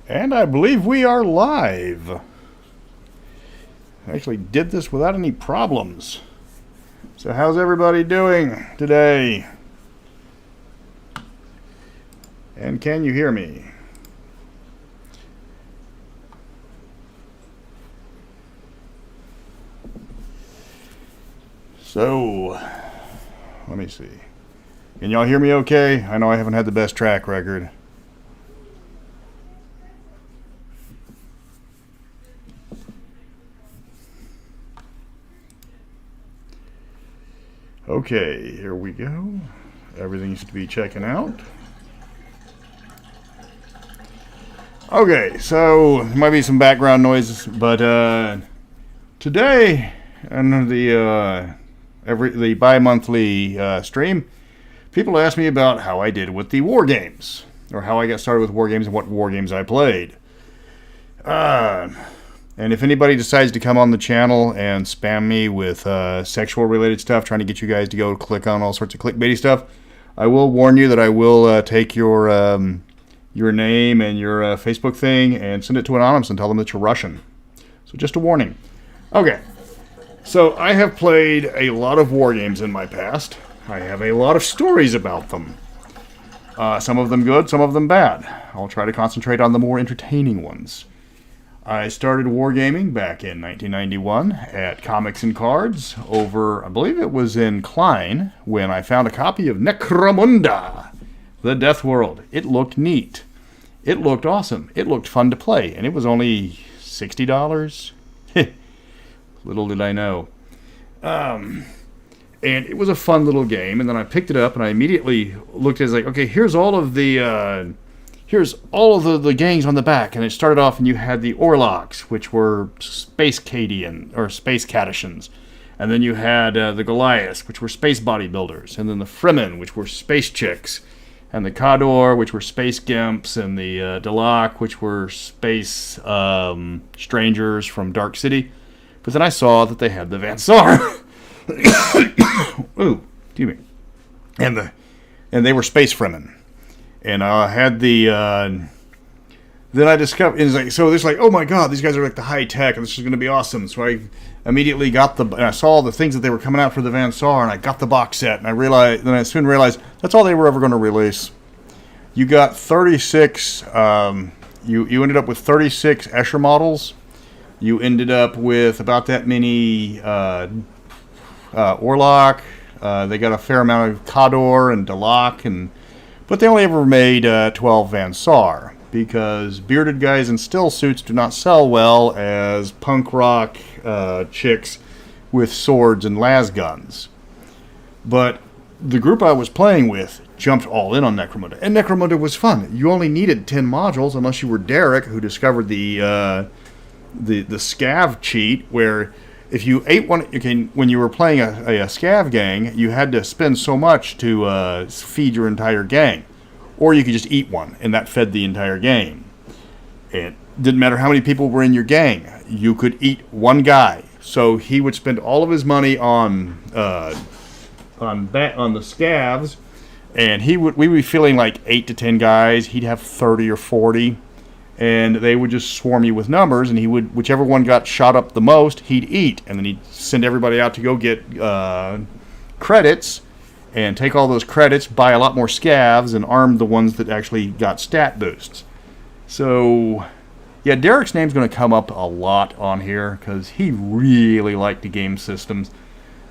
And I believe we are live. I actually did this without any problems. So how's everybody doing today? And can you hear me? So, let me see. Can y'all hear me okay? I know I haven't had the best track record. Okay, here we go. Everything used to be checking out. Okay, so there might be some background noises, but today, on the bi-monthly stream, people asked me about how I did with the war games, or how I got started with war games and what war games I played. And if anybody decides to come on the channel and spam me with sexual related stuff, trying to get you guys to go click on all sorts of clickbaity stuff, I will warn you that I will take your name and your Facebook thing and send it to Anonymous and tell them that you're Russian. So just a warning. Okay, so I have played a lot of war games in my past. I have a lot of stories about them. Some of them good, some of them bad. I'll try to concentrate on the more entertaining ones. I started wargaming back in 1991 at Comics and Cards over, I believe it was in Klein, when I found a copy of Necromunda, The Death World. It looked neat. It looked awesome. It looked fun to play, and it was only $60. Little did I know. And it was a fun little game, and then I picked it up, and I immediately looked at it like, okay, here's all of the gangs on the back, and it started off, and you had the Orlocks, which were space Cadian, or space Catishans, and then you had the Goliaths, which were space bodybuilders, and then the Fremen, which were space chicks, and the Khador, which were space gimps, and the Dalak, which were space strangers from Dark City. But then I saw that they had the Vansar. Ooh, excuse me. And they were space Fremen. And I had the, then I discovered, it's like, so there's like, oh my god, these guys are like the high tech, and this is going to be awesome. So I immediately got and I saw the things that they were coming out for the Vansar, and I got the box set, and I soon realized that's all they were ever going to release. You got 36, you ended up with 36 Escher models. You ended up with about that many Orlok. They got a fair amount of Khador and Dalak, but they only ever made 12 Vansar, because bearded guys in still suits do not sell well as punk rock chicks with swords and las guns. But the group I was playing with jumped all in on Necromunda, and Necromunda was fun. You only needed 10 modules, unless you were Derek, who discovered the scav cheat, where if you ate one, when you were playing a scav gang, you had to spend so much to feed your entire gang. Or you could just eat one, and that fed the entire gang. It didn't matter how many people were in your gang. You could eat one guy. So he would spend all of his money on the scavs, and we would be feeling like 8 to 10 guys. He'd have 30 or 40. And they would just swarm you with numbers, and whichever one got shot up the most, he'd eat. And then he'd send everybody out to go get credits, and take all those credits, buy a lot more scavs, and arm the ones that actually got stat boosts. So, yeah, Derek's name's going to come up a lot on here, because he really liked the game systems.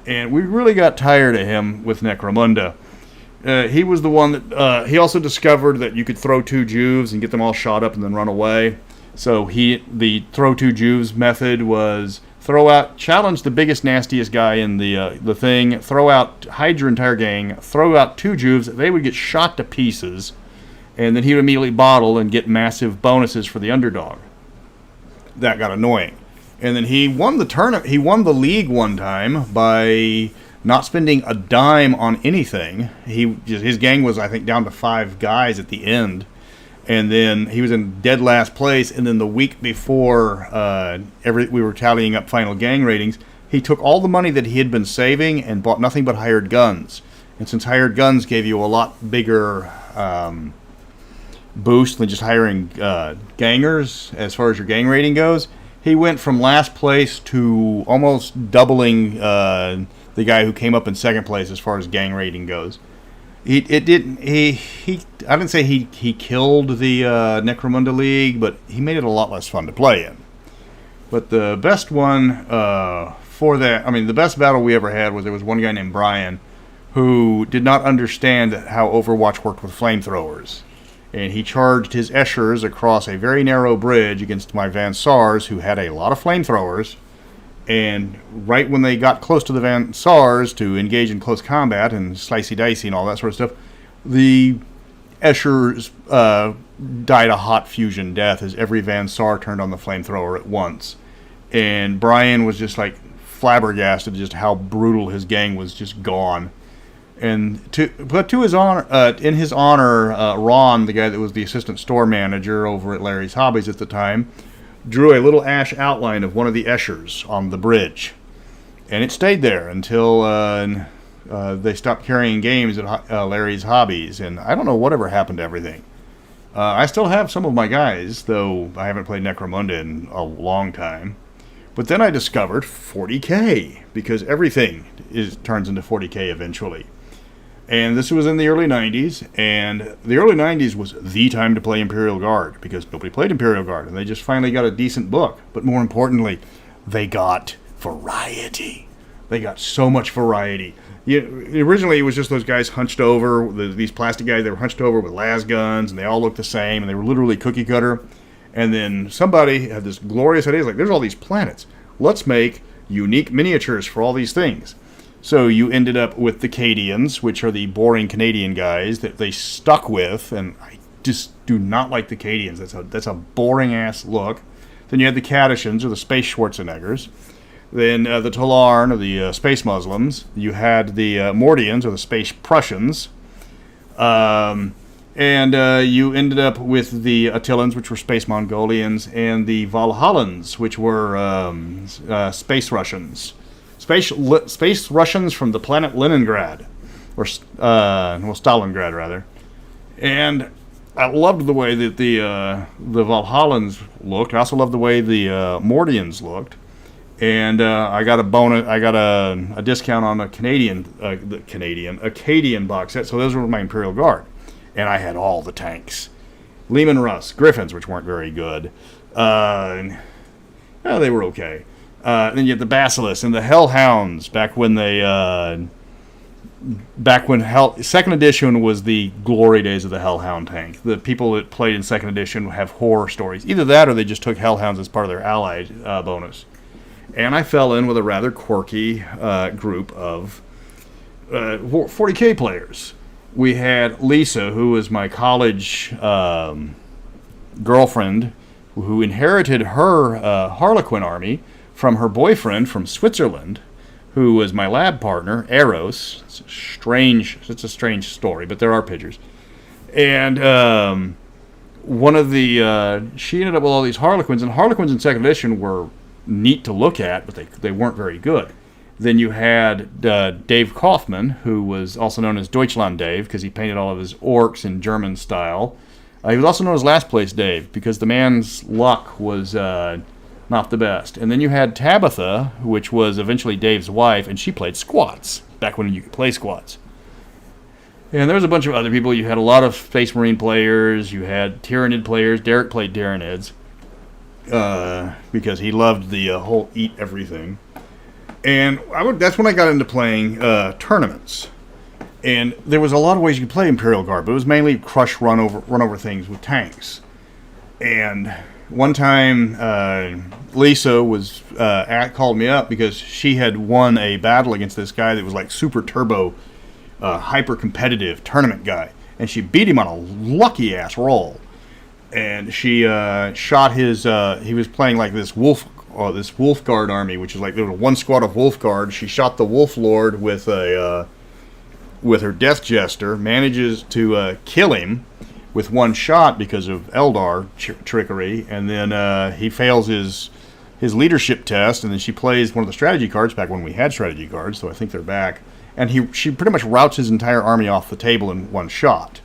And we really got tired of him with Necromunda. He was the one that, he also discovered that you could throw 2 Juves and get them all shot up and then run away. So the throw 2 Juves method was challenge the biggest, nastiest guy in the thing, hide your entire gang, throw out 2 Juves, they would get shot to pieces, and then he would immediately bottle and get massive bonuses for the underdog. That got annoying. And then he won the league one time by not spending a dime on anything. His gang was, I think, down to 5 guys at the end, and then he was in dead last place. And then the week before we were tallying up final gang ratings, he took all the money that he had been saving and bought nothing but hired guns. And since hired guns gave you a lot bigger boost than just hiring gangers as far as your gang rating goes. He went from last place to almost doubling the guy who came up in second place as far as gang rating goes. I didn't say he killed the Necromunda League, but he made it a lot less fun to play in. But the best one for that, I mean, the best battle we ever had was there was one guy named Brian who did not understand how Overwatch worked with flamethrowers. And he charged his Eschers across a very narrow bridge against my Van Sars, who had a lot of flamethrowers. And right when they got close to the Van Sars to engage in close combat and slicey-dicey and all that sort of stuff, the Eschers died a hot fusion death as every Van Sar turned on the flamethrower at once. And Brian was just like flabbergasted just how brutal his gang was just gone. And to his honor, in his honor, Ron, the guy that was the assistant store manager over at Larry's Hobbies at the time, drew a little ash outline of one of the Eschers on the bridge. And it stayed there until they stopped carrying games at Larry's Hobbies. And I don't know whatever happened to everything. I still have some of my guys, though I haven't played Necromunda in a long time. But then I discovered 40k, because everything turns into 40k eventually. And this was in the early 90s, and the early 90s was the time to play Imperial Guard, because nobody played Imperial Guard, and they just finally got a decent book. But more importantly, they got variety. They got so much variety. Originally, it was just those guys hunched over, these plastic guys, they were hunched over with las guns, and they all looked the same, and they were literally cookie cutter. And then somebody had this glorious idea, like, there's all these planets. Let's make unique miniatures for all these things. So you ended up with the Cadians, which are the boring Canadian guys that they stuck with, and I just do not like the Cadians. That's a boring-ass look. Then you had the Cadishans, or the Space Schwarzeneggers. Then the Talarn, or the Space Muslims. You had the Mordians, or the Space Prussians. And you ended up with the Attillans, which were Space Mongolians, and the Valhallans, which were Space Russians. Space Russians from the planet Leningrad, or Stalingrad rather. And I loved the way that the Valhallans looked. I also loved the way the Mordians looked. And I got a bonus. I got a discount on a Acadian box set. So those were my Imperial Guard, and I had all the tanks, Leman Russ, Griffins, which weren't very good. They were okay. Then you have the Basilisks and the Hellhounds second edition was the glory days of the Hellhound tank. The people that played in second edition have horror stories. Either that or they just took Hellhounds as part of their allied bonus. And I fell in with a rather quirky group of 40k players. We had Lisa, who was my college girlfriend, who inherited her Harlequin army from her boyfriend from Switzerland, who was my lab partner, Eros. It's a strange story, but there are pictures. And she ended up with all these Harlequins, and Harlequins in second edition were neat to look at, but they weren't very good. Then you had Dave Kaufman, who was also known as Deutschland Dave, because he painted all of his orcs in German style. He was also known as Last Place Dave, because the man's luck was not the best. And then you had Tabitha, which was eventually Dave's wife, and she played squats, back when you could play squats. And there was a bunch of other people. You had a lot of Space Marine players. You had Tyranid players. Derek played Tyranids, because he loved the whole eat everything. And that's when I got into playing tournaments. And there was a lot of ways you could play Imperial Guard, but it was mainly crush, run over things with tanks. And one time, Lisa called me up because she had won a battle against this guy that was like super turbo, hyper competitive tournament guy, and she beat him on a lucky ass roll. And she shot his. He was playing like this wolf guard army, which is like there was one squad of wolf guard. She shot the wolf lord with her death jester, manages to kill him with one shot because of Eldar trickery, and then he fails his leadership test, and then she plays one of the strategy cards back when we had strategy cards, so I think they're back, and she pretty much routs his entire army off the table in one shot.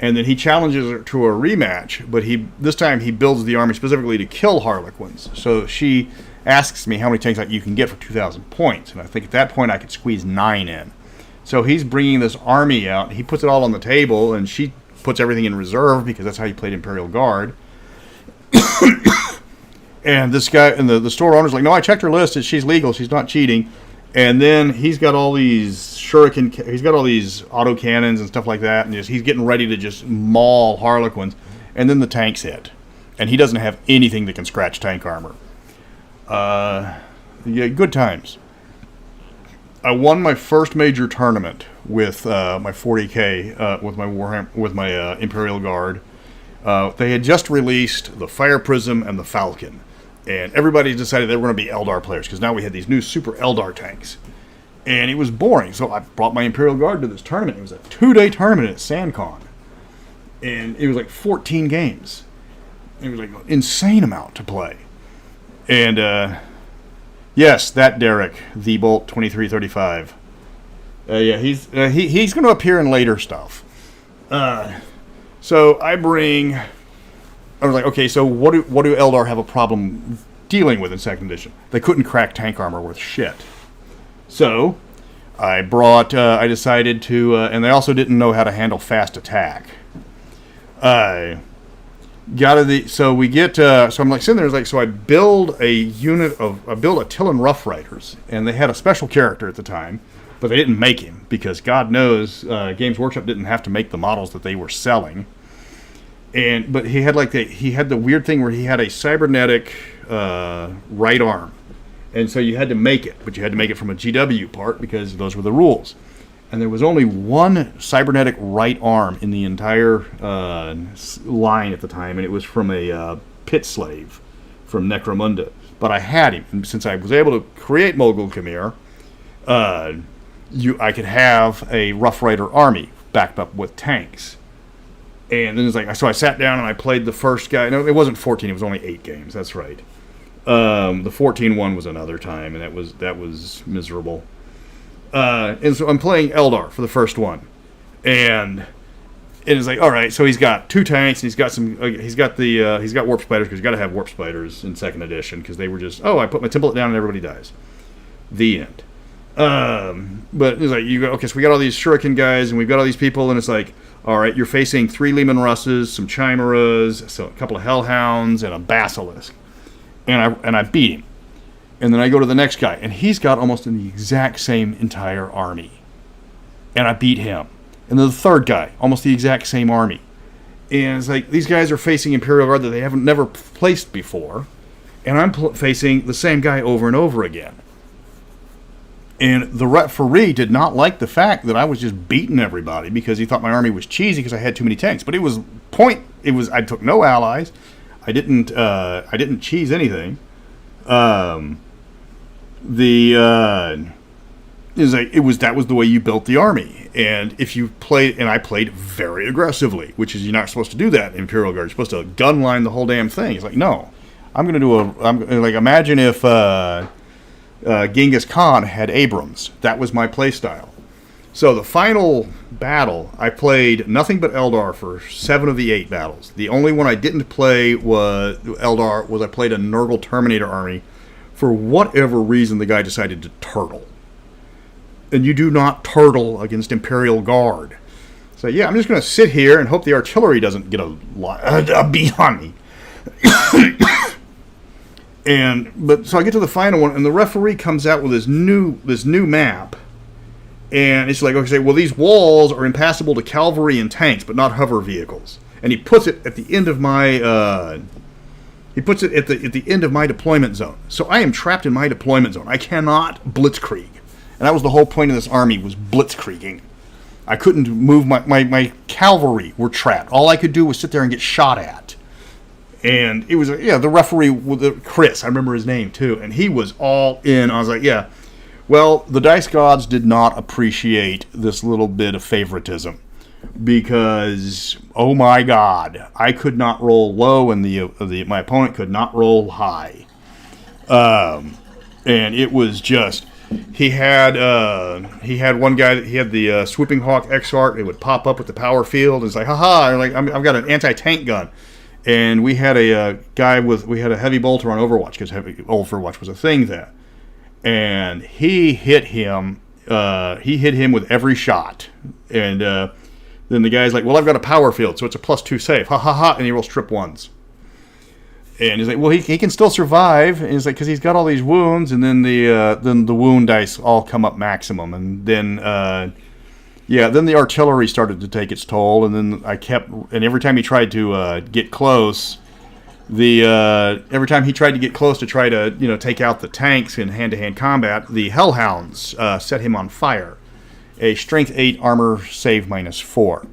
And then he challenges her to a rematch, but this time he builds the army specifically to kill Harlequins. So she asks me how many tanks you can get for 2,000 points. And I think at that point I could squeeze 9 in. So he's bringing this army out. He puts it all on the table, and she puts everything in reserve because that's how you played Imperial Guard. And this guy, and the store owner's like, no, I checked her list. She's legal. She's not cheating. And then he's got all these he's got all these autocannons and stuff like that, and he's getting ready to just maul Harlequins. And then the tanks hit. And he doesn't have anything that can scratch tank armor. Yeah, good times. I won my first major tournament with my 40K, with my Imperial Guard. They had just released the Fire Prism and the Falcon. And everybody decided they were going to be Eldar players, because now we had these new super Eldar tanks. And it was boring, so I brought my Imperial Guard to this tournament. It was a 2-day tournament at SanCon. And it was like 14 games. It was like an insane amount to play. And, yes, that Derek, the Bolt 2335. Yeah, he's going to appear in later stuff. So I was like, okay, so what do Eldar have a problem dealing with in second edition? They couldn't crack tank armor worth shit. So I decided to, and they also didn't know how to handle fast attack. So I'm like sitting there, so I build a Tillin Rough Riders, and they had a special character at the time, but they didn't make him because God knows Games Workshop didn't have to make the models that they were selling. But he had the weird thing where he had a cybernetic right arm, and so you had to make it, but you had to make it from a GW part because those were the rules. And there was only one cybernetic right arm in the entire line at the time, and it was from a pit slave from Necromunda. But I had him, and since I was able to create Mogul Khmer, I could have a Rough Rider army backed up with tanks. And then so I sat down and I played the first guy. No, it wasn't 14. It was only 8 games. That's right. The 14 one was another time, and that was miserable. And so I'm playing Eldar for the first one, and it's like, all right. So he's got 2 tanks, and he's got warp spiders, because you got to have warp spiders in second edition, because they were just, I put my template down and everybody dies. The end. But it's like, okay, so we got all these shuriken guys, and we've got all these people, and it's like, all right, you're facing 3 Leman Russes, some Chimeras, so a couple of Hellhounds, and a Basilisk. And I beat him. And then I go to the next guy, and he's got almost the exact same entire army. And I beat him. And then the third guy, almost the exact same army. And it's like, these guys are facing Imperial Guard that they haven't never placed before. And I'm facing the same guy over and over again. And the referee did not like the fact that I was just beating everybody because he thought my army was cheesy because I had too many tanks. But I took no allies. I didn't cheese anything. That was the way you built the army. And if you played, and I played very aggressively, which is, you're not supposed to do that in Imperial Guard. You're supposed to gunline the whole damn thing. It's like, no, imagine if Genghis Khan had Abrams. That was my play style. So the final battle, I played nothing but Eldar for 7 of the 8 battles. The only one I didn't play was Eldar. I played a Nurgle Terminator army. For whatever reason, the guy decided to turtle. And you do not turtle against Imperial Guard. So yeah, I'm just going to sit here and hope the artillery doesn't get a beat on me. So I get to the final one, and the referee comes out with this new map, and it's like, okay, well, these walls are impassable to cavalry and tanks, but not hover vehicles. And he puts it at the end of my at the end of my deployment zone. So I am trapped in my deployment zone. I cannot blitzkrieg, and that was the whole point of this army, was blitzkrieging. I couldn't move my cavalry were trapped. All I could do was sit there and get shot at. And it was, the referee, Chris, I remember his name too, and he was all in. I was like, yeah, well, the dice gods did not appreciate this little bit of favoritism, because, oh my God, I could not roll low, and my opponent could not roll high. And it was just, He had one guy that he had the Swooping Hawk X-Arc. It would pop up with the power field. And it's like, haha! And like I've got an anti-tank gun. And we had a we had a heavy bolter on Overwatch because Overwatch was a thing then. And he hit him with every shot. And then the guy's like, well, I've got a power field, so it's a +2 save. Ha ha ha! And he rolls trip ones. And he's like, well, he can still survive. And he's like, because he's got all these wounds, and then the wound dice all come up maximum, and then then the artillery started to take its toll, and then and every time he tried to get close, every time he tried to get close to try to take out the tanks in hand-to-hand combat, the Hellhounds set him on fire. A Strength 8 armor save -4.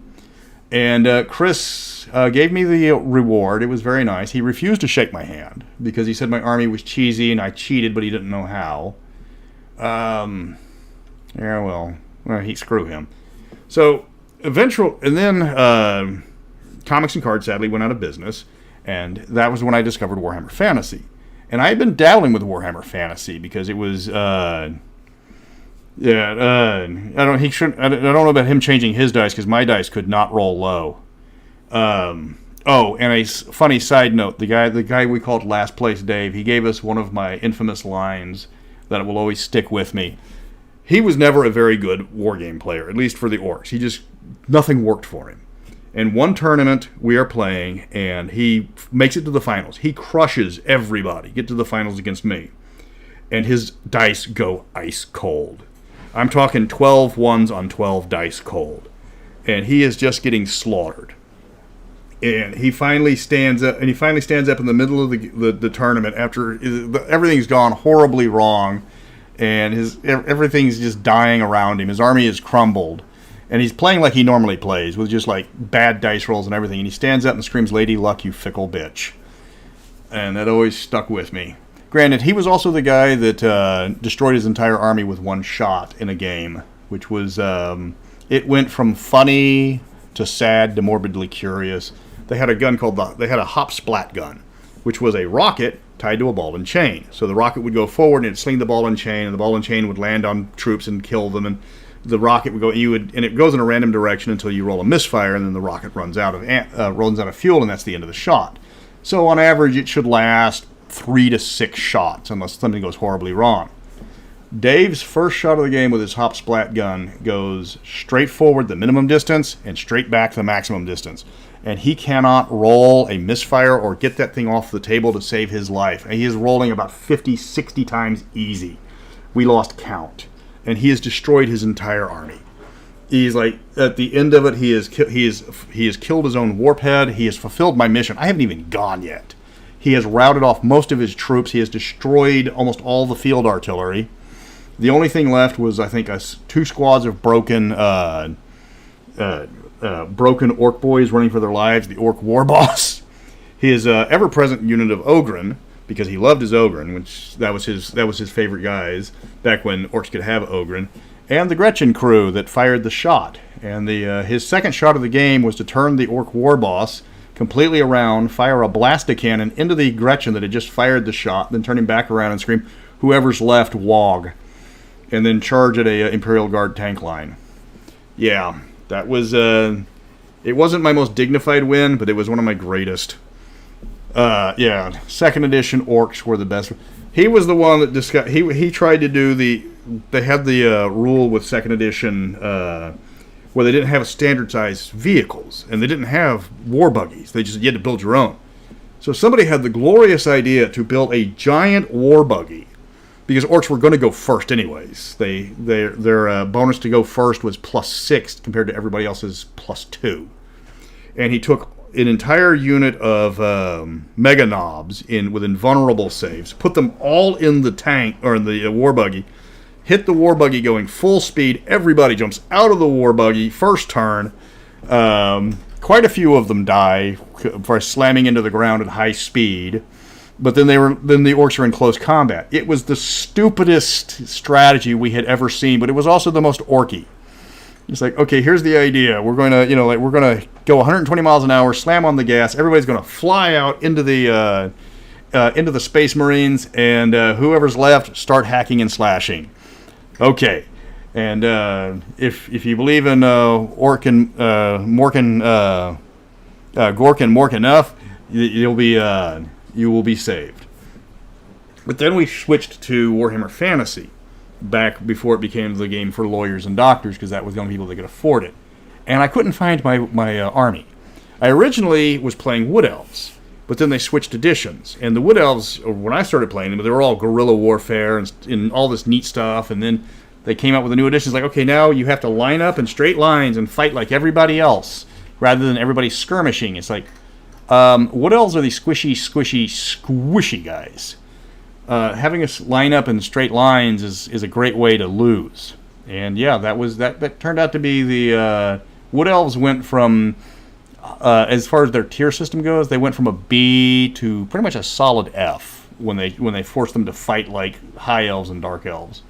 And Chris gave me the reward. It was very nice. He refused to shake my hand because he said my army was cheesy and I cheated, but he didn't know how. Screw him. So and then Comics and Cards sadly went out of business, and that was when I discovered Warhammer Fantasy. And I had been dabbling with Warhammer Fantasy because it was I don't know about him changing his dice because my dice could not roll low. And a funny side note: the guy we called Last Place Dave, he gave us one of my infamous lines that will always stick with me. He was never a very good wargame player, at least for the orcs. Nothing worked for him. And one tournament we are playing, and he makes it to the finals. He crushes everybody, get to the finals against me, and his dice go ice cold. I'm talking 12 ones on 12 dice cold. And he is just getting slaughtered. And he finally stands up in the middle of the tournament after everything's gone horribly wrong, and everything's just dying around him. His army is crumbled. And he's playing like he normally plays, with just like bad dice rolls and everything. And he stands up and screams, "Lady Luck, you fickle bitch." And that always stuck with me. Granted, he was also the guy that destroyed his entire army with one shot in a game, which was, it went from funny to sad to morbidly curious. They had a gun they had a hop splat gun, which was a rocket tied to a ball and chain. So the rocket would go forward and it'd sling the ball and chain, and the ball and chain would land on troops and kill them, and the rocket would go, and it goes in a random direction until you roll a misfire, and then the rocket runs out of fuel, and that's the end of the shot. So on average, it should last 3 to 6 shots, unless something goes horribly wrong. Dave's first shot of the game with his hop splat gun goes straight forward the minimum distance and straight back the maximum distance. And he cannot roll a misfire or get that thing off the table to save his life. And he is rolling about 50, 60 times easy. We lost count. And he has destroyed his entire army. He's like, at the end of it, he has killed his own warp head. He has fulfilled my mission. I haven't even gone yet. He has routed off most of his troops. He has destroyed almost all the field artillery. The only thing left was, I think, 2 squads of broken orc boys running for their lives, the orc war boss. His ever-present unit of Ogren, because he loved his Ogren, which that was his favorite guys back when orcs could have Ogren, and the Gretchen crew that fired the shot. And his second shot of the game was to turn the orc war boss completely around, fire a blaster cannon into the Gretchen that had just fired the shot, then turn him back around and scream, "Whoever's left, wog," and then charge at a Imperial Guard tank line. Yeah, that was it wasn't my most dignified win, but it was one of my greatest. Second edition orcs were the best. He was the one that discussed. He tried to do they had the rule with second edition where they didn't have standard size vehicles, and they didn't have war buggies. You had to build your own. So somebody had the glorious idea to build a giant war buggy, because orcs were going to go first anyways. Their bonus to go first was +6 compared to everybody else's +2. And he took an entire unit of mega knobs with invulnerable saves, put them all in the tank or in the war buggy, hit the war buggy going full speed. Everybody jumps out of the war buggy first turn. Quite a few of them die for slamming into the ground at high speed. But then the orcs were in close combat. It was the stupidest strategy we had ever seen, but it was also the most orky. It's like, okay, here's the idea. We're going to, we're going to go 120 miles an hour, slam on the gas. Everybody's going to fly out into the Space Marines, and whoever's left, start hacking and slashing. Okay. And if you believe in Gork and Mork enough, you will be saved. But then we switched to Warhammer Fantasy back before it became the game for lawyers and doctors, because that was the only people that could afford it. And I couldn't find my army. I originally was playing Wood Elves, but then they switched editions. And the Wood Elves, when I started playing them, they were all guerrilla warfare and all this neat stuff. And then they came out with a new edition. It's like, okay, now you have to line up in straight lines and fight like everybody else, rather than everybody skirmishing. It's like, Wood Elves are these squishy guys. Having us line up in straight lines is a great way to lose. And yeah, that turned out to be the Wood Elves went from, as far as their tier system goes, they went from a B to pretty much a solid F when they forced them to fight like High Elves and Dark Elves.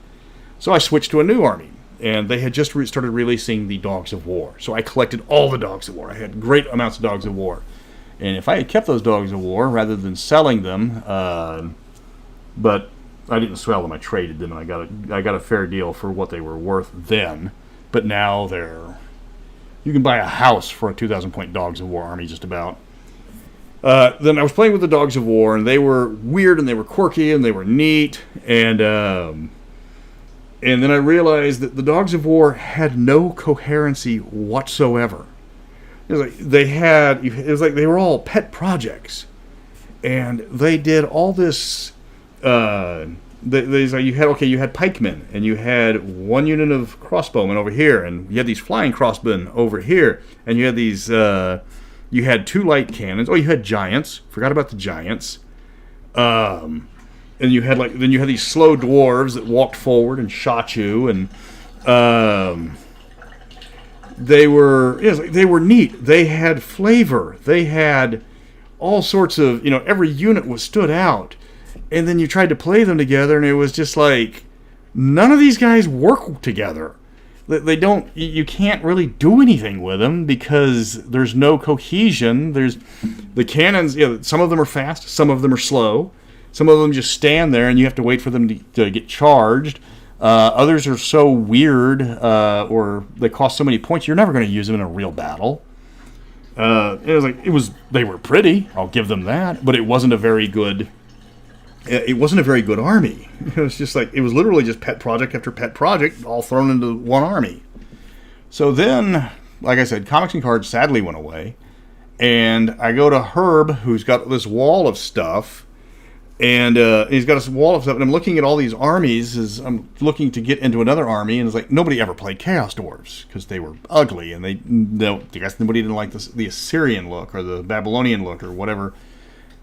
So I switched to a new army, and they had just started releasing the Dogs of War. So I collected all the Dogs of War. I had great amounts of Dogs of War. And if I had kept those Dogs of War rather than selling them, but I didn't sell them, I traded them, and I got a fair deal for what they were worth then. But now you can buy a house for a 2,000-point Dogs of War army, just about. Then I was playing with the Dogs of War, and they were weird, and they were quirky, and they were neat, and then I realized that the Dogs of War had no coherency whatsoever. It was like they were all pet projects, and they did all this. You had pikemen, and you had one unit of crossbowmen over here, and you had these flying crossbowmen over here, and you had these. You had 2 light cannons. Oh, you had giants. Forgot about the giants. And you had these slow dwarves that walked forward and shot you, and they were neat. They had flavor. They had all sorts of, every unit stood out. And then you tried to play them together, and it was just like, none of these guys work together. They don't. You can't really do anything with them because there's no cohesion. There's the cannons. Some of them are fast, some of them are slow. Some of them just stand there, and you have to wait for them to get charged. Others are so weird, or they cost so many points, you're never going to use them in a real battle. They were pretty. I'll give them that, but it wasn't a very good. It wasn't a very good army. It was literally just pet project after pet project, all thrown into one army. So then, like I said, comics and cards sadly went away, and I go to Herb, who's got this wall of stuff. And he's got a wall of stuff, and I'm looking at all these armies as I'm looking to get into another army, and it's like nobody ever played Chaos Dwarves because they were ugly, and I guess nobody didn't like the Assyrian look or the Babylonian look or whatever.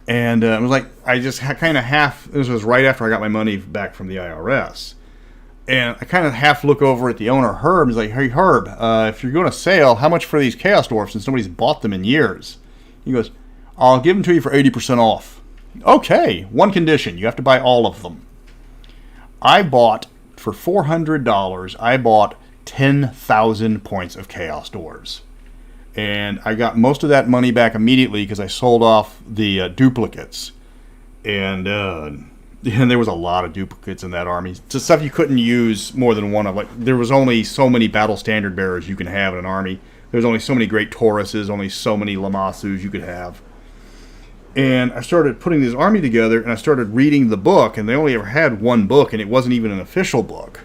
And it was like I just kind of half. This was right after I got my money back from the IRS, and I kind of half look over at the owner Herb. He's like, "Hey Herb, if you're going to sale, how much for these Chaos Dwarves since nobody's bought them in years?" He goes, "I'll give them to you for 80% off." Okay, one condition. You have to buy all of them. I bought, for $400, I bought 10,000 points of Chaos Dwarves. And I got most of that money back immediately because I sold off the duplicates. And there was a lot of duplicates in that army. It's stuff you couldn't use more than one of. Like, there was only so many battle standard bearers you can have in an army. There was only so many great Tauruses, only so many Lamassus you could have. And I started putting this army together, and I started reading the book, and they only ever had one book, and it wasn't even an official book.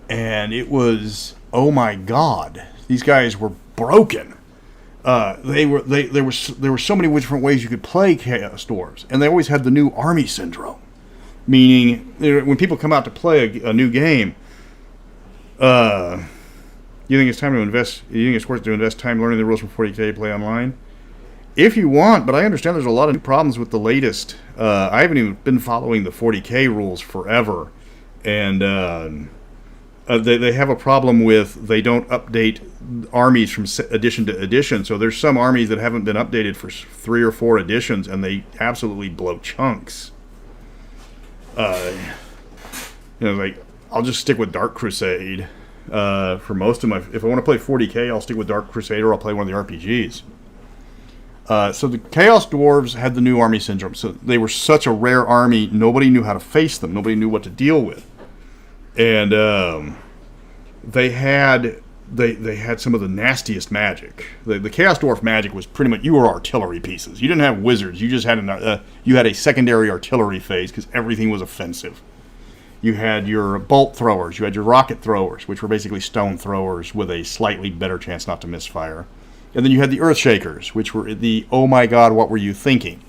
And it was, oh my God, these guys were broken. There were so many different ways you could play Chaos Dwarves, and they always had the new army syndrome, meaning when people come out to play a new game, you think it's time to invest? You think it's worth to invest time learning the rules before you play online? If you want, but I understand there's a lot of problems with the latest. I haven't even been following the 40k rules forever, and they have a problem with they don't update armies from edition to edition. So there's some armies that haven't been updated for 3 or 4 editions, and they absolutely blow chunks. Like I'll just stick with Dark Crusade for most of my. If I want to play 40k, I'll stick with Dark Crusade, or I'll play one of the RPGs. So the Chaos Dwarves had the new army syndrome. So they were such a rare army, nobody knew how to face them. Nobody knew what to deal with. And they had some of the nastiest magic. The Chaos Dwarf magic was pretty much, you were artillery pieces. You didn't have wizards. You just had you had a secondary artillery phase because everything was offensive. You had your bolt throwers. You had your rocket throwers, which were basically stone throwers with a slightly better chance not to misfire. And then you had the earth shakers, which were the, oh my god, what were you thinking?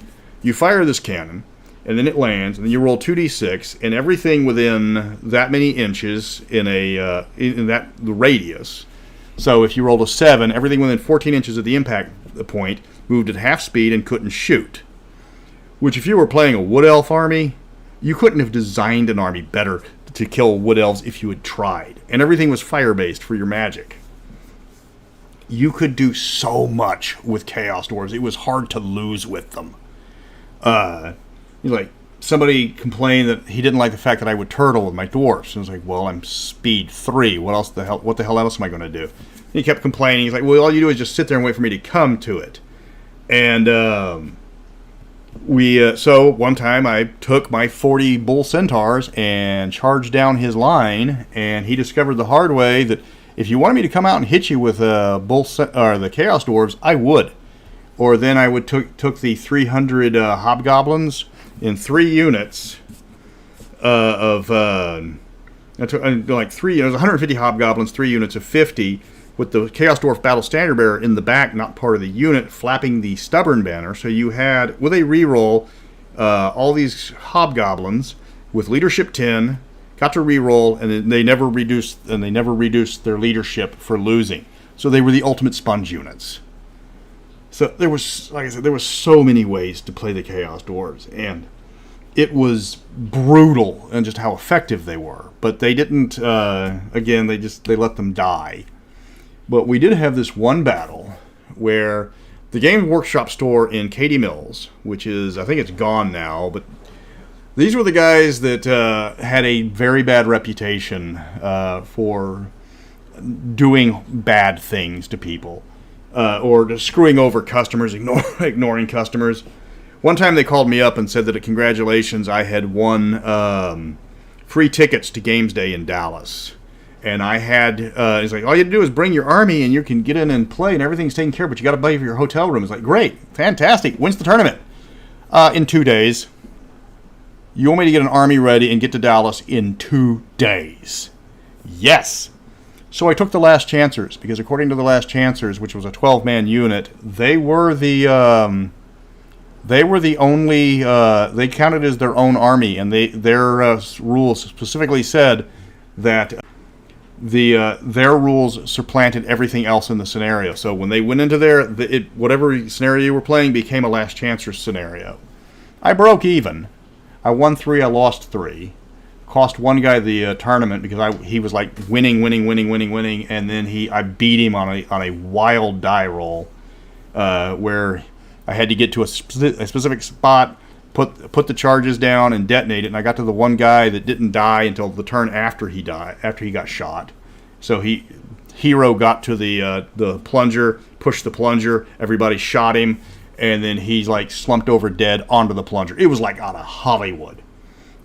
You fire this cannon, and then it lands, and then you roll 2d6, and everything within that many inches in the radius. So if you rolled a 7, everything within 14 inches of the impact point moved at half speed and couldn't shoot. Which, if you were playing a Wood Elf army, you couldn't have designed an army better to kill Wood Elves if you had tried. And everything was fire-based for your magic. You could do so much with Chaos Dwarves. It was hard to lose with them. Like, somebody complained that he didn't like the fact that I would turtle with my dwarfs. And I was like, well, I'm speed 3. What the hell else am I going to do? And he kept complaining. He's like, well, all you do is just sit there and wait for me to come to it. And so one time I took my 40 bull centaurs and charged down his line, and he discovered the hard way that if you wanted me to come out and hit you with the Chaos Dwarves, I would. Or then I would took the 300 hobgoblins in 3 units it was 150 hobgoblins, 3 units of 50, with the Chaos Dwarf Battle Standard Bearer in the back, not part of the unit, flapping the Stubborn banner. So you had, with a reroll, all these hobgoblins with leadership 10, got to reroll, and they never reduced their leadership for losing. So they were the ultimate sponge units. So there was, like I said, there were so many ways to play the Chaos Dwarves, and it was brutal in just how effective they were. But they didn't. Again, they let them die. But we did have this one battle where the Games Workshop store in Katy Mills, which is, I think it's gone now, but these were the guys that had a very bad reputation for doing bad things to people. Or just screwing over customers, ignoring customers. One time they called me up and said that, congratulations, I had won free tickets to Games Day in Dallas. And I had, he's like, all you have to do is bring your army and you can get in and play and everything's taken care of, but you got to pay for your hotel room. It's like, great, fantastic, when's the tournament? In 2 days. You want me to get an army ready and get to Dallas in 2 days? Yes. So I took the Last Chancers, because according to the Last Chancers, which was a 12-man unit, they were the only, they counted as their own army, and their rules specifically said that their rules supplanted everything else in the scenario. So when they went into there, whatever scenario you were playing became a Last Chancers scenario. I broke even. I won 3, I lost 3. Cost one guy the tournament because he was like winning, and then I beat him on a wild die roll where I had to get to a specific spot, put the charges down, and detonate it. And I got to the one guy that didn't die until the turn after he got shot. So hero got to the plunger, pushed the plunger, everybody shot him, and then he's like slumped over dead onto the plunger. It was like out of Hollywood.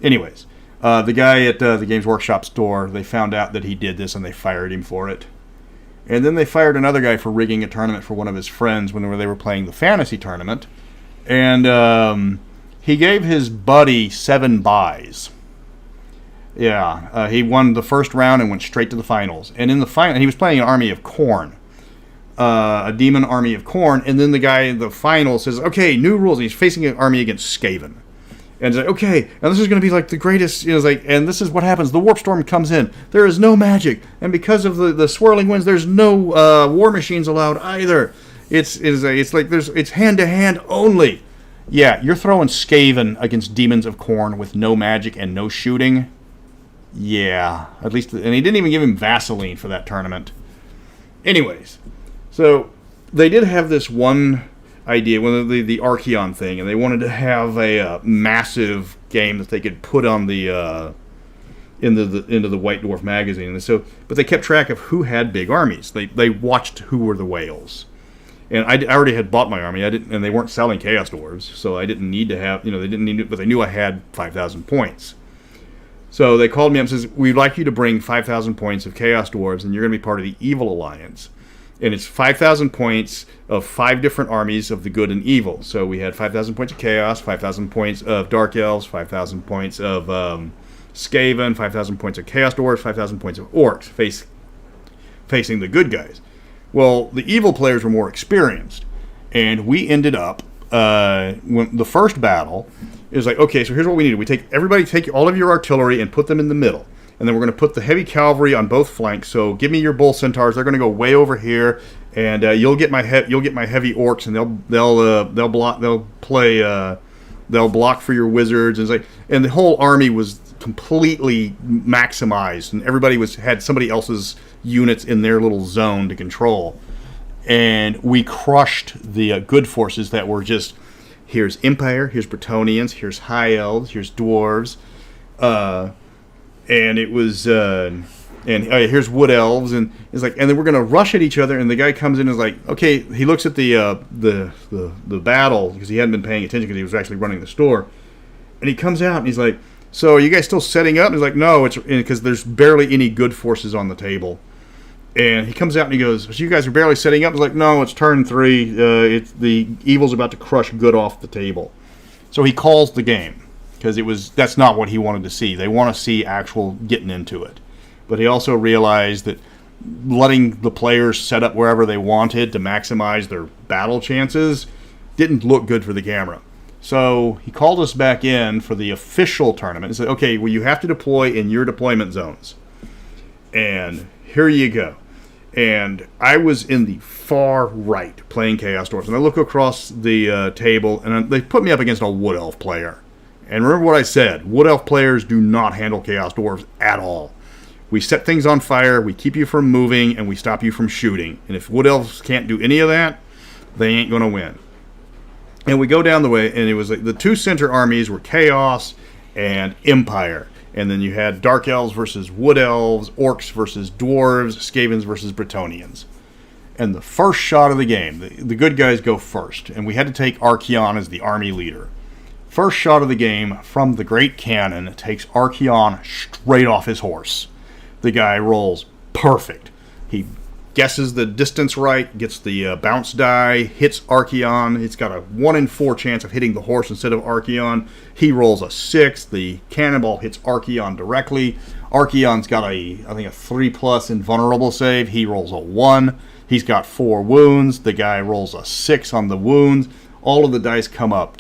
Anyways. The guy at the Games Workshop store, they found out that he did this and they fired him for it. And then they fired another guy for rigging a tournament for one of his friends when they were playing the fantasy tournament. And he gave his buddy 7 buys. Yeah, he won the first round and went straight to the finals. And in the final, he was playing an army of Khorne. A demon army of Khorne. And then the guy in the final says, okay, new rules. And he's facing an army against Skaven. And it's like, okay, and this is going to be like the greatest, and this is what happens. The warp storm comes in. There is no magic. And because of the swirling winds, there's no war machines allowed either. It's hand-to-hand only. Yeah, you're throwing Skaven against demons of Khorne with no magic and no shooting. Yeah, at least, and he didn't even give him Vaseline for that tournament. Anyways, so they did have this one idea, the Archeon thing, and they wanted to have a massive game that they could put on into the White Dwarf magazine. And so, but they kept track of who had big armies. They watched who were the whales, and I already had bought my army. And they weren't selling Chaos Dwarves, so I didn't need to have. They didn't need it, but they knew I had 5,000 points. So they called me up and says, we'd like you to bring 5,000 points of Chaos Dwarves, and you're going to be part of the Evil Alliance. And it's 5,000 points of 5 different armies of the good and evil. So we had 5,000 points of Chaos, 5,000 points of Dark Elves, 5,000 points of Skaven, 5,000 points of Chaos Dwarves, 5,000 points of Orcs facing the good guys. Well, the evil players were more experienced. And we ended up, when the first battle, it was like, okay, so here's what we need. We take all of your artillery and put them in the middle. And then we're going to put the heavy cavalry on both flanks. So give me your bull centaurs. They're going to go way over here, and you'll get my heavy orcs, and they'll block for your wizards. And the whole army was completely maximized, and everybody had somebody else's units in their little zone to control. And we crushed the good forces that were just, here's Empire, here's Bretonnians, here's High Elves, here's Dwarves. And it was, here's Wood Elves, and it's like, and then we're gonna rush at each other. And the guy comes in and is like, okay, he looks at the battle because he hadn't been paying attention because he was actually running the store, and he comes out and he's like, so are you guys still setting up? And he's like, no, it's because there's barely any good forces on the table. And he comes out and he goes, so you guys are barely setting up? He's like, no, it's turn 3. It's the evil's about to crush good off the table. So he calls the game. Because that's not what he wanted to see. They want to see actual getting into it. But he also realized that letting the players set up wherever they wanted to maximize their battle chances didn't look good for the camera. So he called us back in for the official tournament and said, okay, well, you have to deploy in your deployment zones. And here you go. And I was in the far right playing Chaos Dwarves. And I look across the table, and they put me up against a Wood Elf player. And remember what I said, Wood Elf players do not handle Chaos Dwarves at all. We set things on fire, we keep you from moving, and we stop you from shooting. And if Wood Elves can't do any of that, they ain't going to win. And we go down the way, and it was like the 2 center armies were Chaos and Empire. And then you had Dark Elves versus Wood Elves, Orcs versus Dwarves, Skavens versus Bretonnians. And the first shot of the game, the good guys go first. And we had to take Archaon as the army leader. First shot of the game from the Great Cannon takes Archaon straight off his horse. The guy rolls perfect. He guesses the distance right, gets the bounce die, hits Archaon. It's got a 1 in 4 chance of hitting the horse instead of Archaon. He rolls a 6. The cannonball hits Archaon directly. Archaon's got I think a 3+ invulnerable save. He rolls a 1. He's got 4 wounds. The guy rolls a 6 on the wounds. All of the dice come up.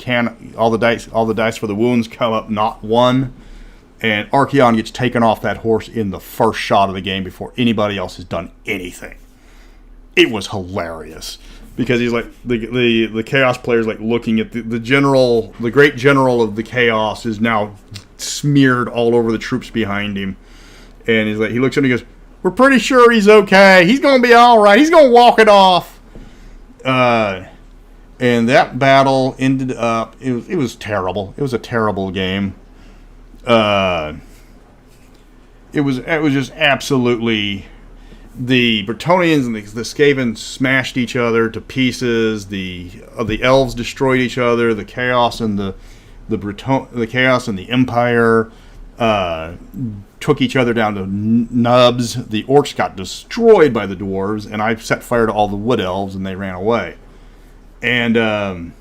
All the dice for the wounds come up, not 1. And Archaon gets taken off that horse in the first shot of the game before anybody else has done anything. It was hilarious because he's like the Chaos player's like looking at the general, the great general of the Chaos is now smeared all over the troops behind him, and he's like, he looks at him and he goes, "We're pretty sure he's okay. He's gonna be all right. He's gonna walk it off." And that battle ended up, it was terrible. It was a terrible game. It was just absolutely, the Bretonnians and the Skavens smashed each other to pieces. The elves destroyed each other. The Chaos and the Chaos and the Empire took each other down to nubs. The Orcs got destroyed by the Dwarves, and I set fire to all the Wood Elves, and they ran away. And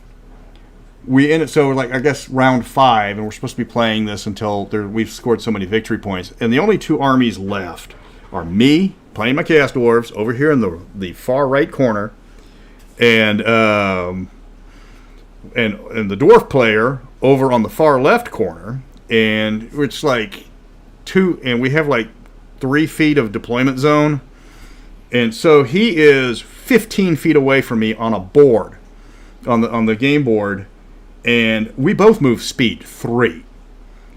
we ended, so like I guess round 5, and we're supposed to be playing this until we've scored so many victory points. And the only 2 armies left are me playing my Chaos Dwarves over here in the far right corner, and the Dwarf player over on the far left corner. And it's like 2, and we have like 3 feet of deployment zone, and so he is 15 feet away from me on a board. On the game board, and we both move speed 3.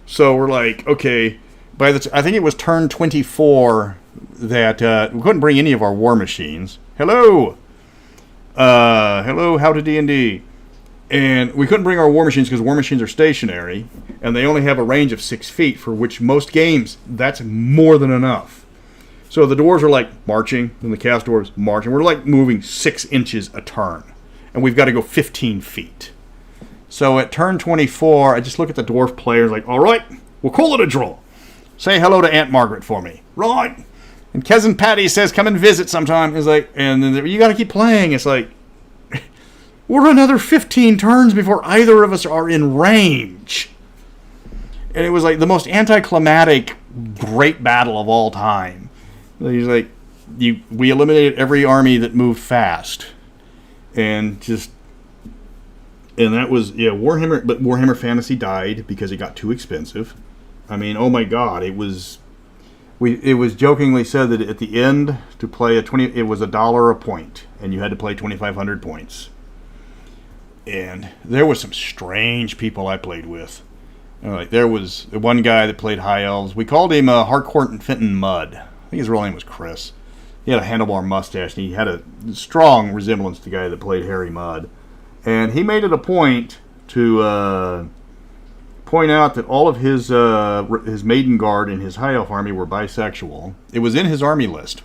So we're like, okay, I think it was turn 24 that we couldn't bring any of our war machines. Hello, how to D&D, and we couldn't bring our war machines because war machines are stationary, and they only have a range of 6 feet, for which most games that's more than enough. So the dwarves are like marching, and the Chaos Dwarves marching. We're like moving 6 inches a turn. And we've got to go 15 feet. So at turn 24, I just look at the dwarf players like, all right, we'll call it a draw. Say hello to Aunt Margaret for me. Right. And Cousin Patty says, come and visit sometime. It's like, and then you got to keep playing. It's like, we're another 15 turns before either of us are in range. And it was like the most anticlimactic, great battle of all time. He's like, we eliminated every army that moved fast. And that was, Warhammer, but Warhammer Fantasy died because it got too expensive. I mean, oh my God, it was jokingly said that at the end to play it was $1 a point, and you had to play 2,500 points. And there was some strange people I played with. Like there was one guy that played High Elves. We called him Harcourt Fenton Mudd. I think his real name was Chris. He had a handlebar mustache, and he had a strong resemblance to the guy that played Harry Mudd. And he made it a point to point out that all of his maiden guard and his High Elf army were bisexual. It was in his army list.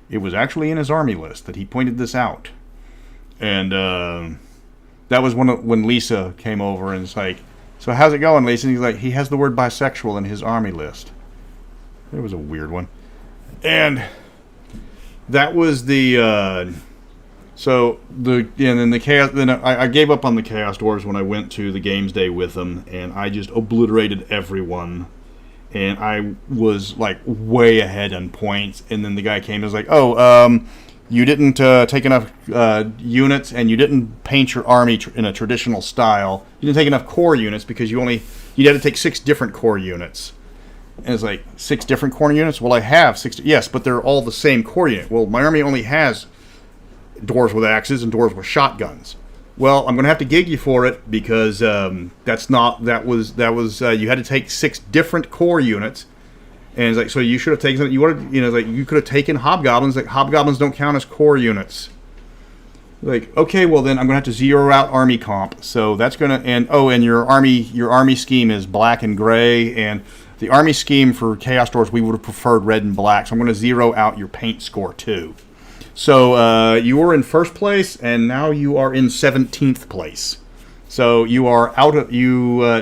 It was actually in his army list that he pointed this out. And that was when Lisa came over and it's like, so how's it going, Lisa? And he's like, he has the word bisexual in his army list. It was a weird one. And that was the then the chaos. Then I gave up on the Chaos Dwarves when I went to the games day with them, and I just obliterated everyone. And I was like way ahead on points. And then the guy came and was like, you didn't take enough units, and you didn't paint your army in a traditional style. You didn't take enough core units because you had to take 6 different core units. And it's like, 6 different core units? Well, I have 6. Yes, but they're all the same core unit. Well, my army only has dwarves with axes and dwarves with shotguns. Well, I'm going to have to gig you for it because you had to take 6 different core units. And it's like, so you should have taken, you could have taken hobgoblins. Like, hobgoblins don't count as core units. Like, okay, well then I'm going to have to zero out army comp. So that's going to, and your army scheme is black and gray, and the army scheme for Chaos Dwarves, we would have preferred red and black. So I'm going to zero out your paint score too. So you were in first place, and now you are in 17th place. So you are out of you are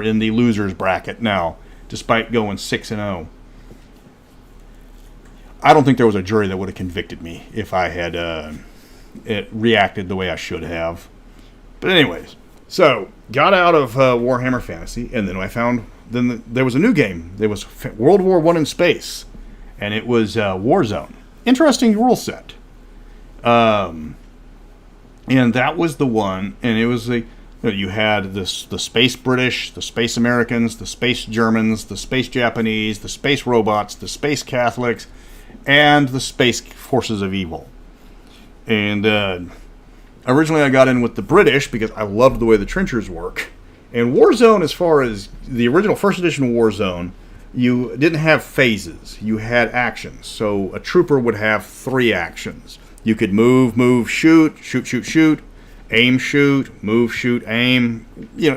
in the losers bracket now, despite going 6-0. I don't think there was a jury that would have convicted me if I had reacted the way I should have. But anyways, so got out of Warhammer Fantasy, and then I found there was a new game. There was World War I in space, and it was Warzone. Interesting rule set. And that was the one, and it was you had the space British, the space Americans, the space Germans, the space Japanese, the space robots, the space Catholics, and the space forces of evil. And originally I got in with the British because I loved the way the trenchers work. And Warzone, as far as the original first edition Warzone, you didn't have phases. You had actions. So a trooper would have 3 actions. You could move, shoot, aim, shoot, move, shoot, aim,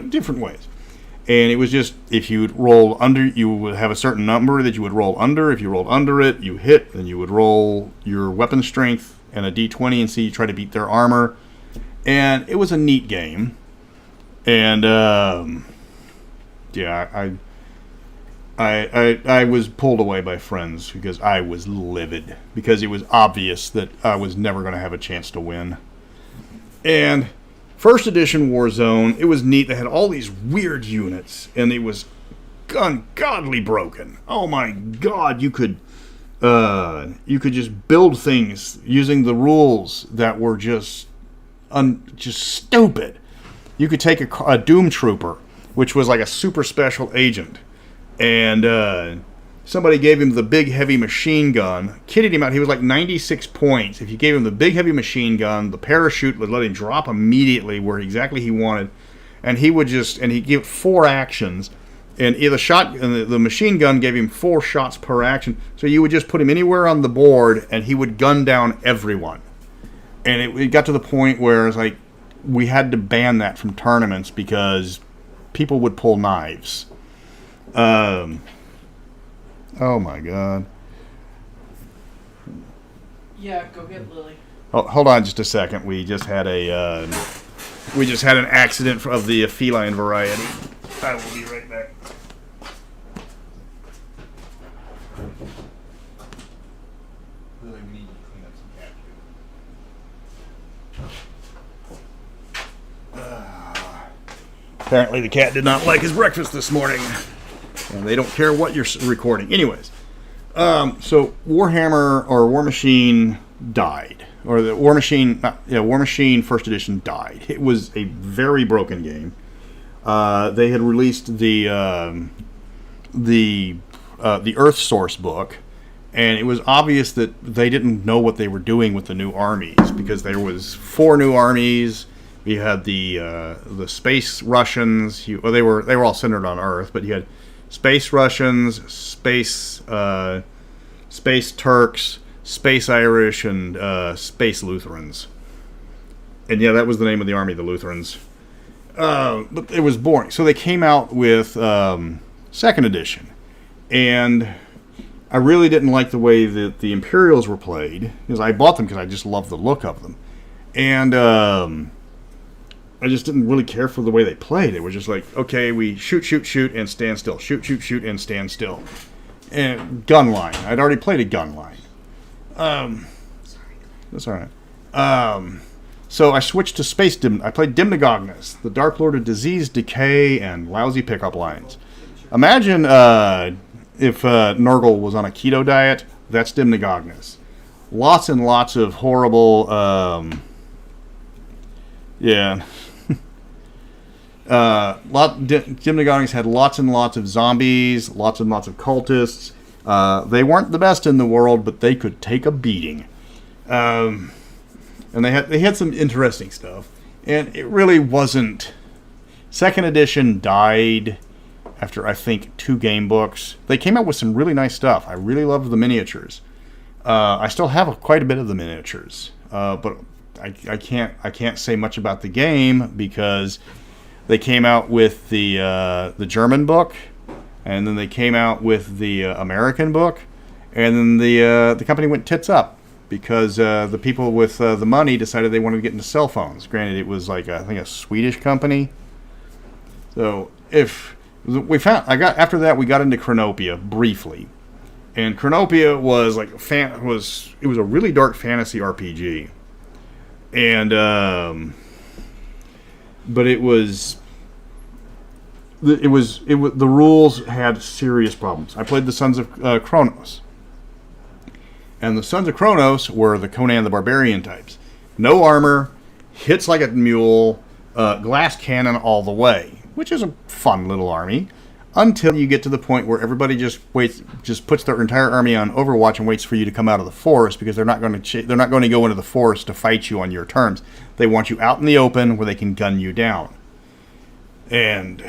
different ways. And it was just, if you would roll under, you would have a certain number that you would roll under. If you rolled under it, you hit, then you would roll your weapon strength and a d20 and see, you try to beat their armor. And it was a neat game. And, I was pulled away by friends because I was livid, because it was obvious that I was never going to have a chance to win. And first edition Warzone, it was neat. They had all these weird units, and it was ungodly broken. Oh my God, you could just build things using the rules that were just stupid. You could take a Doom Trooper, which was like a super special agent, and somebody gave him the big heavy machine gun, kitted him out. He was like 96 points. If you gave him the big heavy machine gun, the parachute would let him drop immediately where exactly he wanted, and he'd give 4 actions, and the machine gun gave him 4 shots per action. So you would just put him anywhere on the board, and he would gun down everyone. And it got to the point where it's like we had to ban that from tournaments because people would pull knives. Oh my God. Yeah, go get Lily. Oh, hold on just a second. We just had an accident of the feline variety. I will be right back. Really, we need to clean up some cat food. Apparently the cat did not like his breakfast this morning. And they don't care what you're recording. Anyways, so Warhammer or Warmachine died. Or the Warmachine First Edition died. It was a very broken game. They had released the Earth Source book, and it was obvious that they didn't know what they were doing with the new armies, because there was 4 new armies. You had the Space Russians. They were all centered on Earth, but you had Space Russians, Space Turks, Space Irish, and Space Lutherans. And yeah, that was the name of the army, the Lutherans. But it was boring. So they came out with second edition. And I really didn't like the way that the Imperials were played, because I bought them because I just loved the look of them. And I just didn't really care for the way they played. It was just like, okay, we shoot, shoot, shoot, and stand still. Shoot, shoot, shoot, and stand still. And gun line. I'd already played a gun line. That's all right. So I switched to Space I played Dimnagognis, the Dark Lord of Disease, Decay, and lousy pickup lines. Imagine if Nurgle was on a keto diet. That's Dimnagognis. Lots and lots of horrible... Dimnagognis had lots and lots of zombies, lots and lots of cultists. They weren't the best in the world, but they could take a beating. And they had some interesting stuff. And it really wasn't... Second edition died after, I think, 2 game books. They came out with some really nice stuff. I really loved the miniatures. I still have quite a bit of the miniatures. But I can't say much about the game, because they came out with the German book, and then they came out with the American book, and then the company went tits up, because the people with the money decided they wanted to get into cell phones. Granted, it was like I think a Swedish company. So after that we got into Chronopia briefly, and Chronopia was like it was a really dark fantasy RPG, and but the rules had serious problems. I played the Sons of Kronos. And the Sons of Kronos were the Conan the Barbarian types. No armor, hits like a mule, glass cannon all the way, which is a fun little army, until you get to the point where everybody just puts their entire army on Overwatch and waits for you to come out of the forest, because they're not going to go into the forest to fight you on your terms. They want you out in the open where they can gun you down. And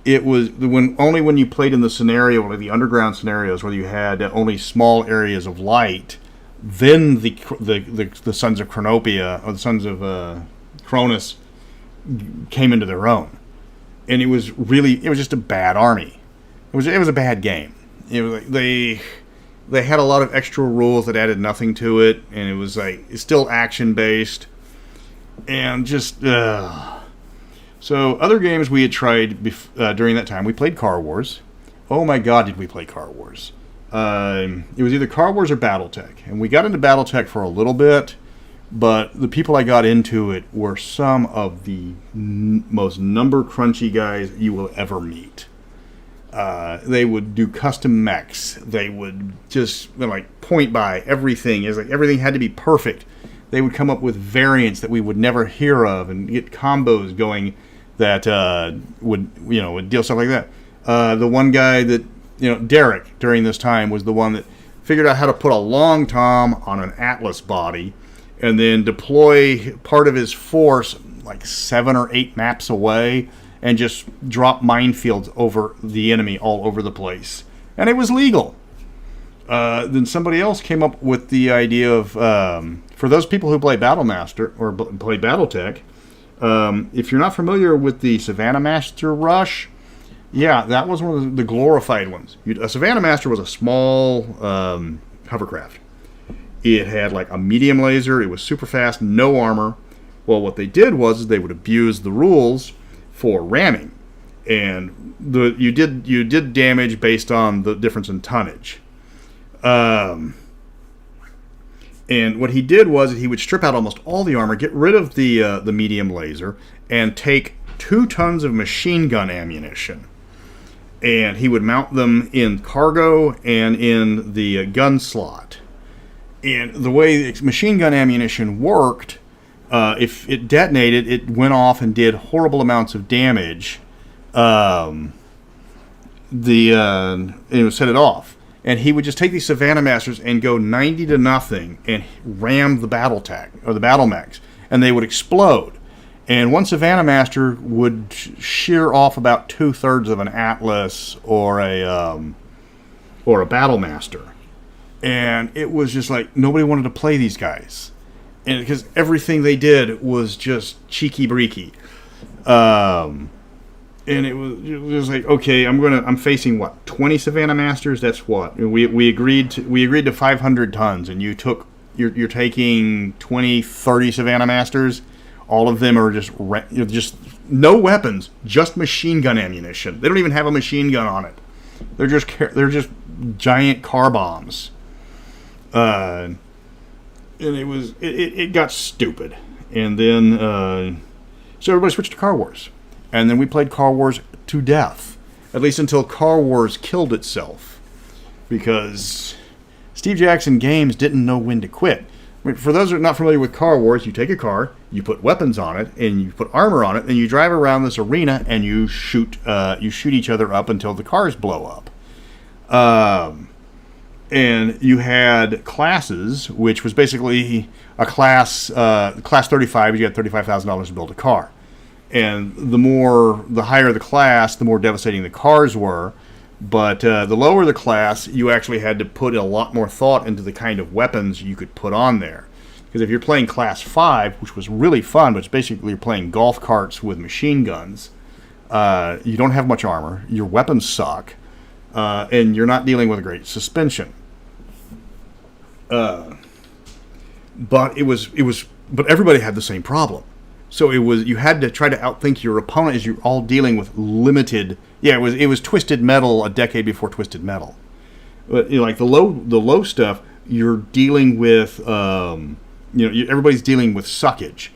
it was only when you played in the scenario, like the underground scenarios, where you had only small areas of light, then the Sons of Chronopia, or the Sons of Cronus, came into their own, and it was just a bad army. It was a bad game. It was like they had a lot of extra rules that added nothing to it, and it was like it's still action based, and just. So, other games we had tried during that time, we played Car Wars. Oh my god, did we play Car Wars. It was either Car Wars or Battletech. And we got into Battletech for a little bit, but the people I got into it were some of the most number crunchy guys you will ever meet. They would do custom mechs. They would just point by everything. It was like everything had to be perfect. They would come up with variants that we would never hear of, and get combos going that would deal stuff like that. The one guy that, Derek, during this time, was the one that figured out how to put a long tom on an Atlas body and then deploy part of his force like 7 or 8 maps away and just drop minefields over the enemy all over the place. And it was legal. Then somebody else came up with the idea of, for those people who play Battlemaster or play Battletech, if you're not familiar with the Savannah Master Rush, yeah, that was one of the glorified ones. A Savannah Master was a small hovercraft. It had like a medium laser. It was super fast, no armor. Well, what they did was they would abuse the rules for ramming. and you did damage based on the difference in tonnage. And what he did was he would strip out almost all the armor, get rid of the medium laser, and take 2 tons of machine gun ammunition. And he would mount them in cargo and in the gun slot. And the way machine gun ammunition worked, if it detonated, it went off and did horrible amounts of damage. It would set it off. And he would just take these Savannah Masters and go 90-0 and ram the Battletech or the battle mechs, and they would explode. And one Savannah Master would shear off about 2/3 of an Atlas or a Battle Master, and it was just like nobody wanted to play these guys, and because everything they did was just cheeky breeky. And it was like, okay, I'm facing what, 20 Savannah Masters? That's what we agreed to 500 tons, and you're taking 20, 30 Savannah Masters. All of them are just no weapons, just machine gun ammunition. They don't even have a machine gun on it. They're just giant car bombs. And it got stupid, and then so everybody switched to Car Wars. And then we played Car Wars to death, at least until Car Wars killed itself, because Steve Jackson Games didn't know when to quit. I mean, for those who are not familiar with Car Wars, you take a car, you put weapons on it, and you put armor on it, and you drive around this arena and you shoot each other up until the cars blow up. And you had classes, which was basically a class 35. You had $35,000 to build a car. And the higher the class, the more devastating the cars were. But the lower the class, you actually had to put a lot more thought into the kind of weapons you could put on there. Because if you're playing Class 5, which was really fun, but it's basically you're playing golf carts with machine guns, you don't have much armor, your weapons suck, and you're not dealing with a great suspension. But everybody had the same problem. So you had to try to outthink your opponent as you're all dealing with limited. Yeah, it was Twisted Metal a decade before Twisted Metal. But like the low stuff, you're dealing with everybody's dealing with suckage,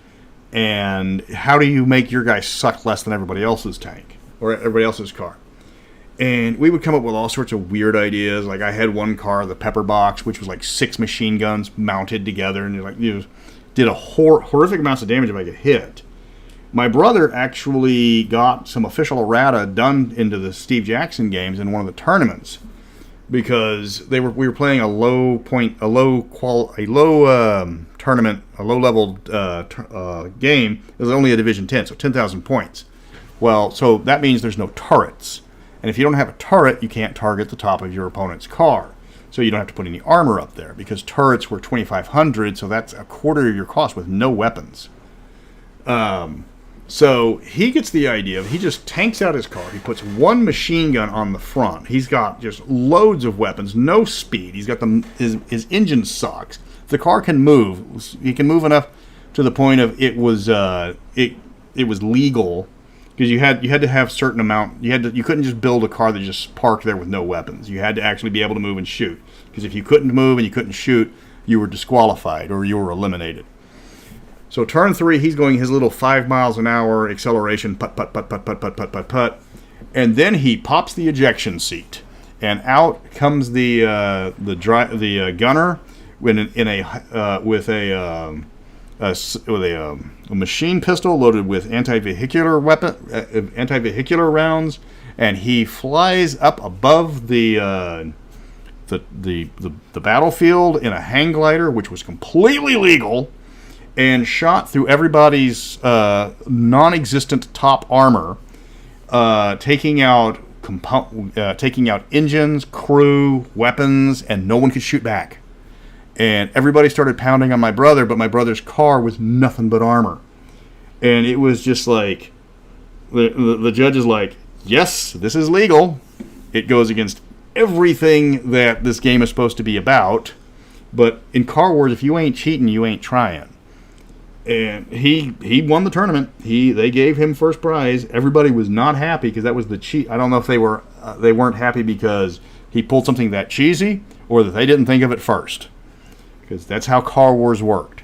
and how do you make your guy suck less than everybody else's tank or everybody else's car? And we would come up with all sorts of weird ideas. Like I had one car, the Pepper Box, which was like 6 machine guns mounted together, and did a horrific amounts of damage if I get hit. My brother actually got some official errata done into the Steve Jackson games in one of the tournaments because we were playing a low level game. It was only a Division 10, so 10,000 points. Well, so that means there's no turrets, and if you don't have a turret, you can't target the top of your opponent's car. So you don't have to put any armor up there because turrets were 2,500, so that's a quarter of your cost with no weapons. So he gets the idea he just tanks out his car. He puts one machine gun on the front. He's got just loads of weapons, no speed. He's got his engine sucks. The car can move. He can move enough to the point of it was legal. Because you had to have certain amount. You couldn't just build a car that just parked there with no weapons. You had to actually be able to move and shoot. Because if you couldn't move and you couldn't shoot, you were disqualified or you were eliminated. So turn 3, he's going his little 5 miles an hour acceleration, putt, and then he pops the ejection seat, and out comes the gunner with a machine pistol loaded with anti-vehicular rounds, and he flies up above the battlefield in a hang glider, which was completely legal, and shot through everybody's non-existent top armor, taking out engines, crew, weapons, and no one could shoot back. And everybody started pounding on my brother, but my brother's car was nothing but armor. And it was just like, the judge is like, yes, this is legal. It goes against everything that this game is supposed to be about. But in Car Wars, if you ain't cheating, you ain't trying. And he won the tournament. They gave him first prize. Everybody was not happy because that was the cheat. I don't know if they weren't happy because he pulled something that cheesy or that they didn't think of it first. Because that's how Car Wars worked.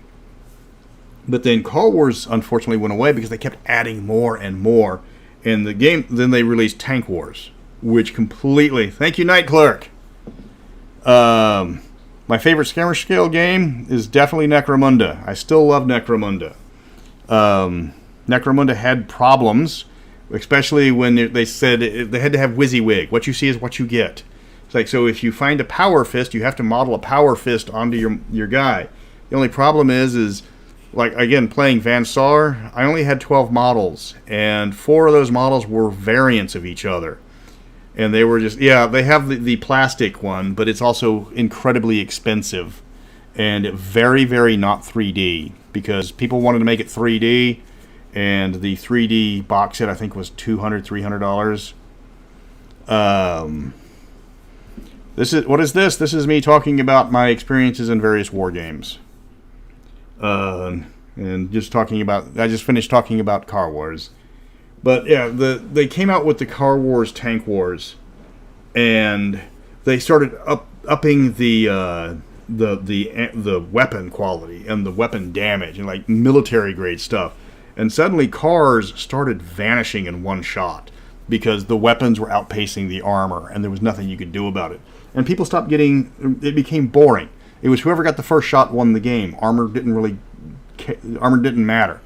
But then Car Wars unfortunately went away because they kept adding more and more. And the game, then they released Tank Wars, which completely, thank you, Night Clerk. My favorite Skirmish scale game is definitely Necromunda. I still love Necromunda. Necromunda had problems, especially when they said they had to have WYSIWYG. What you see is what you get. It's like, so if you find a power fist, you have to model a power fist onto your guy. The only problem is like, again, playing Van Saar, I only had 12 models, and 4 of those models were variants of each other. And they were just, they have the plastic one, but it's also incredibly expensive and very, very not 3D because people wanted to make it 3D, and the 3D box set I think was $200, $300. What is this? This is me talking about my experiences in various war games. And just talking about, I just finished talking about Car Wars. But yeah, they came out with the Car Wars Tank Wars, and they started upping the weapon quality and the weapon damage and like military grade stuff. And suddenly cars started vanishing in one shot because the weapons were outpacing the armor, and there was nothing you could do about it. And people stopped it became boring. It was whoever got the first shot won the game. Armor didn't matter.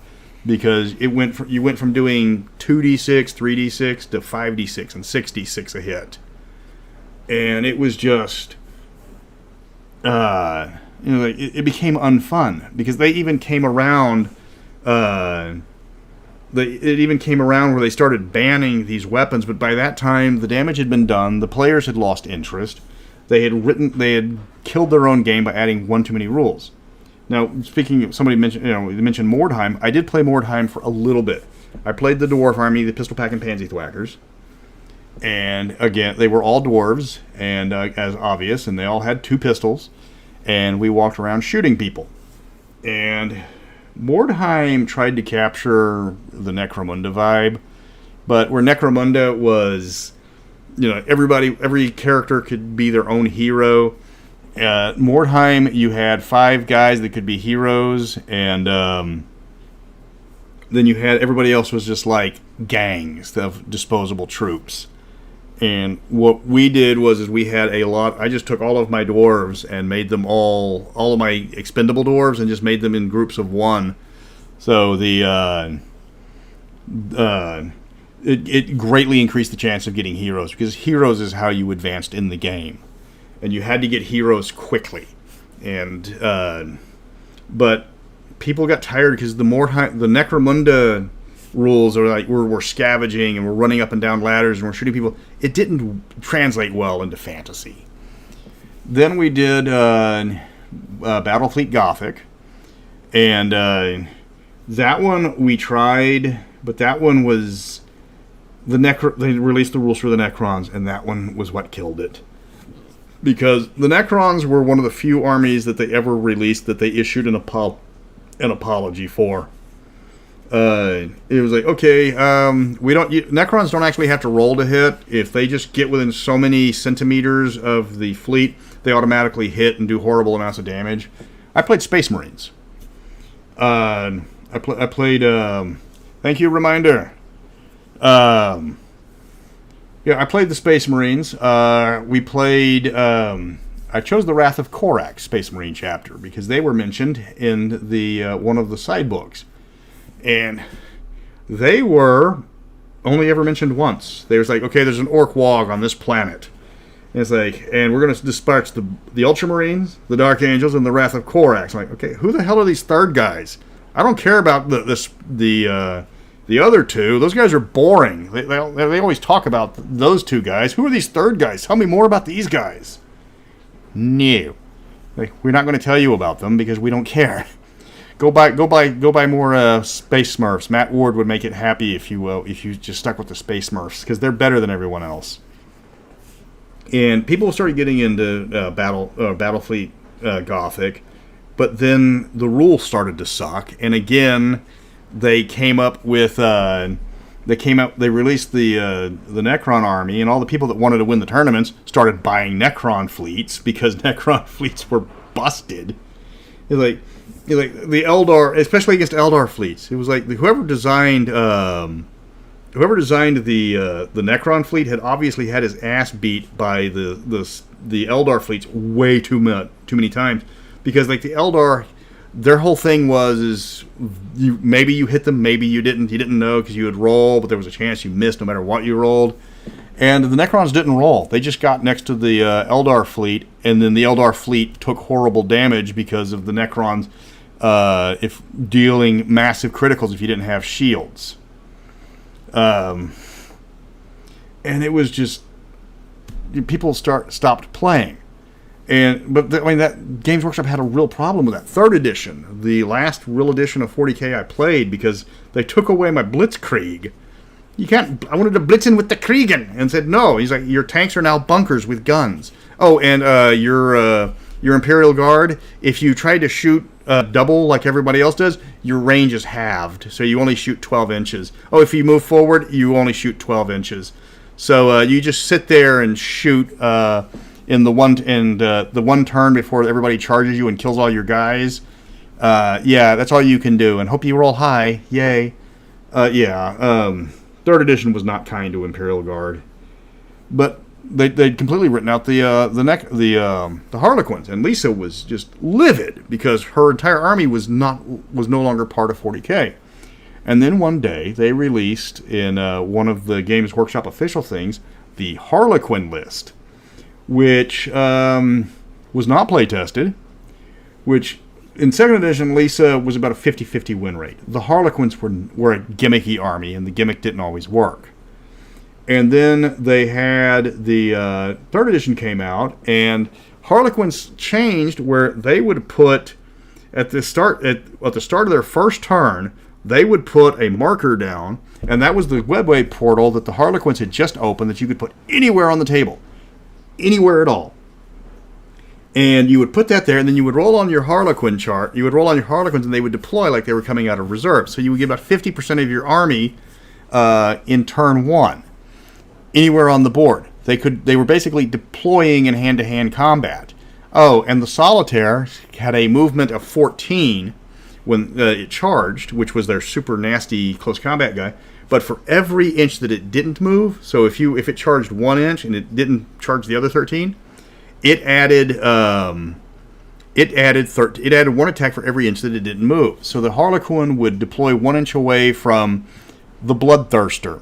Because you went from doing 2d6, 3d6 to 5d6 and 6d6 a hit, and it was just, it became unfun because they even came around. It even came around where they started banning these weapons, but by that time the damage had been done. The players had lost interest. They had killed their own game by adding one too many rules. Now, speaking of, somebody mentioned, they mentioned Mordheim. I did play Mordheim for a little bit. I played the Dwarf Army, the Pistol Pack and Pansy Thwackers. And again, they were all dwarves, and as obvious, and they all had 2 pistols. And we walked around shooting people. And Mordheim tried to capture the Necromunda vibe, but where Necromunda was, every character could be their own hero. Mordheim, you had 5 guys that could be heroes, and then you had everybody else was just like gangs of disposable troops. And what we did was we had I just took all of my dwarves and made them all of my expendable dwarves and just made them in groups of 1. So it greatly increased the chance of getting heroes, because heroes is how you advanced in the game. And you had to get heroes quickly, but people got tired because the Necromunda rules are like we're scavenging and we're running up and down ladders and we're shooting people. It didn't translate well into fantasy. Then we did Battlefleet Gothic, and that one we tried, but that one was they released the rules for the Necrons, and that one was what killed it. Because the Necrons were one of the few armies that they ever released that they issued an apology for. It was like, okay, Necrons don't actually have to roll to hit. If they just get within so many centimeters of the fleet, they automatically hit and do horrible amounts of damage. I played Space Marines. I played. Thank you, reminder. Yeah, I played the Space Marines. We played. I chose the Wrath of Korak Space Marine chapter because they were mentioned in the one of the side books, and they were only ever mentioned once. They was like, okay, there's an Orc Wog on this planet, and it's like, and we're going to dispatch the Ultramarines, the Dark Angels, and the Wrath of Korak. I'm like, okay, who the hell are these third guys? I don't care about the other 2. Those guys are boring. They always talk about those 2 guys. Who are these third guys? Tell me more about these guys. No, we're not going to tell you about them because we don't care. Go buy more Space Smurfs. Matt Ward would make it happy if you just stuck with the Space Smurfs because they're better than everyone else. And people started getting into Battlefleet Gothic, But then the rules started to suck, and again, they came up with they released the Necron army, and all the people that wanted to win the tournaments started buying Necron fleets because Necron fleets were busted. Like the Eldar, especially against Eldar fleets, it was like whoever designed the Necron fleet had obviously had his ass beat by the Eldar fleets way too many times, because like the Eldar, their whole thing was maybe you hit them, maybe you didn't know because you would roll, but there was a chance you missed no matter what you rolled. And the Necrons didn't roll. They just got next to the Eldar fleet, and then the Eldar fleet took horrible damage because of the Necrons if dealing massive criticals if you didn't have shields. And it was just people stopped playing. But that Games Workshop had a real problem with that. 3rd edition, the last real edition of 40K I played, because they took away my Blitzkrieg. You can't. I wanted to blitz in with the Kriegen, and said no. He's like, your tanks are now bunkers with guns. Oh, and your Imperial Guard, if you try to shoot double like everybody else does, your range is halved, so you only shoot 12 inches. Oh, if you move forward, you only shoot 12 inches. So you just sit there and shoot in the one turn before everybody charges you and kills all your guys. Yeah, that's all you can do, and hope you roll high. Yay. 3rd edition was not kind to Imperial Guard, but they'd completely written out the Harlequins, and Lisa was just livid because her entire army was no longer part of 40K. And then one day they released in one of the Games Workshop official things the Harlequin list, which was not play tested, which in 2nd edition, Lisa was about a 50-50 win rate. The Harlequins were a gimmicky army, and the gimmick didn't always work. And then they had the 3rd edition came out, and Harlequins changed where they would put at the start of their first turn, they would put a marker down, and that was the webway portal that the Harlequins had just opened that you could put anywhere on the table, anywhere at all. And you would put that there, and then you would roll on your Harlequin chart. You would roll on your Harlequins, and they would deploy like they were coming out of reserve. So you would get about 50% of your army in turn 1, anywhere on the board. They were basically deploying in hand-to-hand combat. Oh, and the Solitaire had a movement of 14 when it charged, which was their super nasty close combat guy. But for every inch that it didn't move, so if it charged 1 inch and it didn't charge the other 13. It added 1 attack for every inch that it didn't move. So the Harlequin would deploy 1 inch away from the Bloodthirster,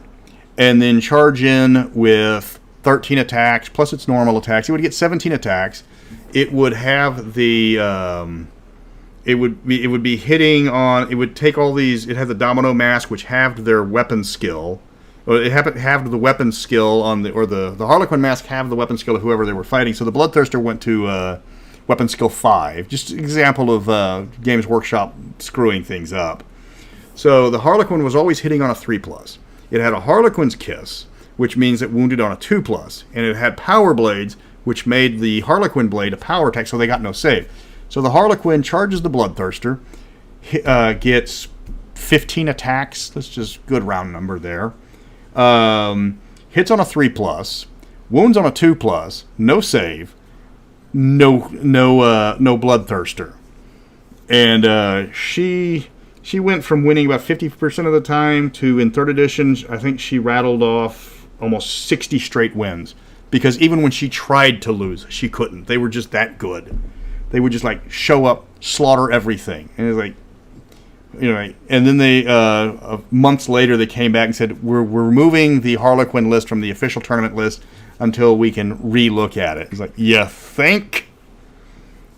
and then charge in with 13 attacks plus its normal attacks. It would get 17 attacks. It would have the it would be hitting on. It would take all these. It had the Domino Mask, which halved their weapon skill. It halved the weapon skill on the Harlequin Mask halved the weapon skill of whoever they were fighting. So the Bloodthirster went to weapon skill 5. Just an example of Games Workshop screwing things up. So the Harlequin was always hitting on a 3+. It had a Harlequin's Kiss, which means it wounded on a 2+, and it had Power Blades, which made the Harlequin blade a power attack, so they got no save. So the Harlequin charges the Bloodthirster, gets 15 attacks. That's just good round number there. Hits on a 3+, wounds on a 2+, no save, no Bloodthirster, and she went from winning about 50% of the time to, in 3rd edition, I think she rattled off almost 60 straight wins, because even when she tried to lose, she couldn't. They were just that good. They would just like show up, slaughter everything, and it's like. And then they months later they came back and said we're removing the Harlequin list from the official tournament list until we can re-look at it. It's like, you think?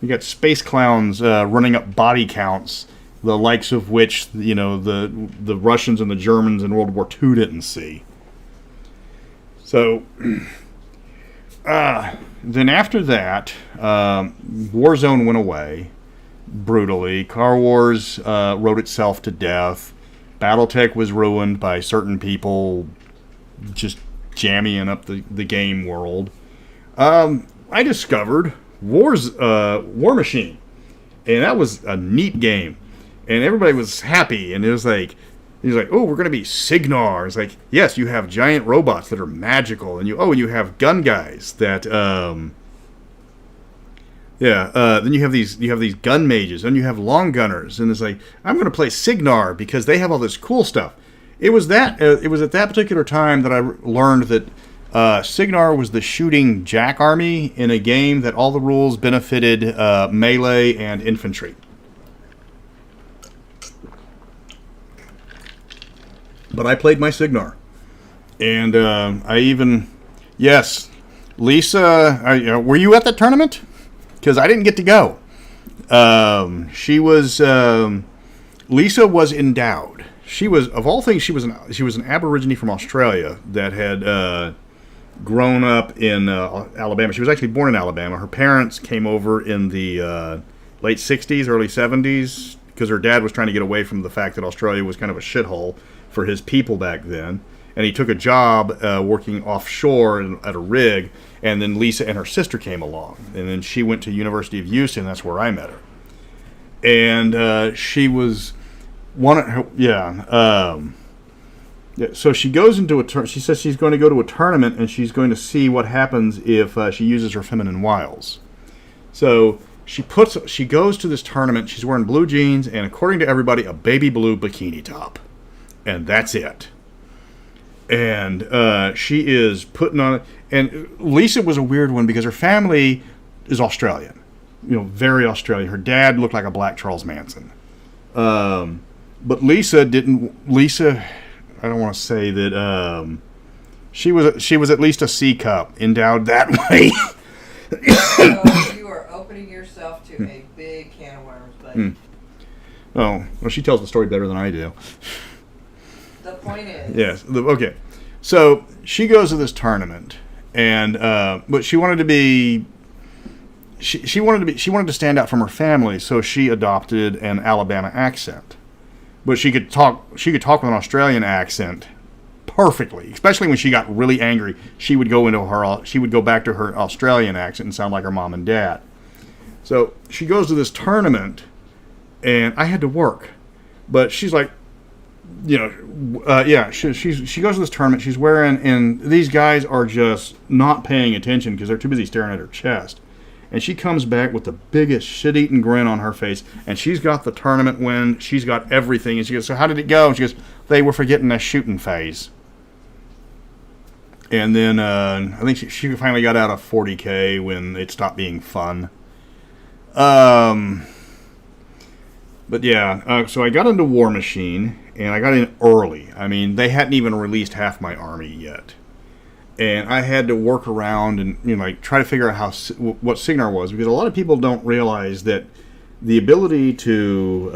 You got space clowns running up body counts, the likes of which the Russians and the Germans in World War II didn't see. So then after that, Warzone went away. Brutally. Car Wars wrote itself to death. Battletech was ruined by certain people just jamming up the game world. I discovered Warmachine, And that was a neat game. And everybody was happy. And it was like, he's like, oh, we're going to be Signar. It's like, yes, you have giant robots that are magical. And you have gun guys that, then you have these gun mages. And you have long gunners. And it's like, I'm going to play Signar because they have all this cool stuff. It was at that particular time that I learned that Signar was the shooting jack army in a game that all the rules benefited melee and infantry. But I played my Signar. And yes, Lisa, were you at that tournament? Because I didn't get to go. Lisa was endowed. She was, of all things, she was an Aborigine from Australia that had grown up in Alabama. She was actually born in Alabama. Her parents came over in the late 60s, early 70s, because her dad was trying to get away from the fact that Australia was kind of a shithole for his people back then. And he took a job working offshore at a rig, and then Lisa and her sister came along. And then she went to University of Houston, that's where I met her. And she was one of her, so she goes into she says she's going to go to a tournament, and she's going to see what happens if she uses her feminine wiles. So she goes to this tournament, she's wearing blue jeans, and according to everybody, a baby blue bikini top. And that's it. And she is putting on it. And Lisa was a weird one because her family is Australian. Very Australian. Her dad looked like a black Charles Manson. But Lisa didn't. Lisa, I don't want to say that. She was at least a C cup, endowed that way. So you are opening yourself to a big can of worms, buddy. Oh, well, she tells the story better than I do. The point is. Yes. Okay. So she goes to this tournament, and but she wanted to be. She wanted to stand out from her family, so she adopted an Alabama accent. But she could talk with an Australian accent perfectly, especially when she got really angry. She would go back to her Australian accent and sound like her mom and dad. So she goes to this tournament, and I had to work, but she's like, she goes to this tournament. She's wearing, and these guys are just not paying attention because they're too busy staring at her chest. And she comes back with the biggest shit-eating grin on her face, and she's got the tournament win. She's got everything. And she goes, so how did it go? And she goes, they were forgetting the shooting phase. And then I think she finally got out of 40K when it stopped being fun. But yeah, so I got into Warmachine, and I got in early. I mean, they hadn't even released half my army yet. And I had to work around and try to figure out what Signar was, because a lot of people don't realize that the ability to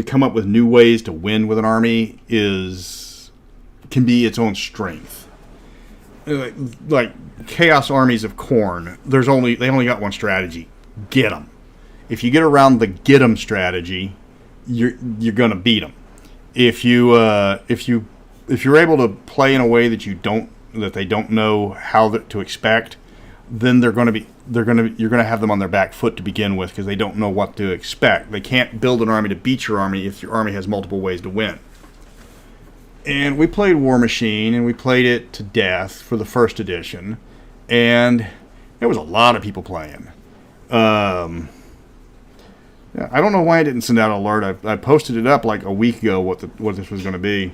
come up with new ways to win with an army can be its own strength. Like Chaos Armies of Khorne, they only got one strategy: get them. If you get around the get them strategy, you're gonna beat them. If you're able to play in a way that they don't know how to expect, then you're gonna have them on their back foot to begin with, because they don't know what to expect. They can't build an army to beat your army if your army has multiple ways to win. And we played Warmachine, and we played it to death for the first edition, and there was a lot of people playing. I don't know why I didn't send out an alert. I posted it up like a week ago what this was going to be.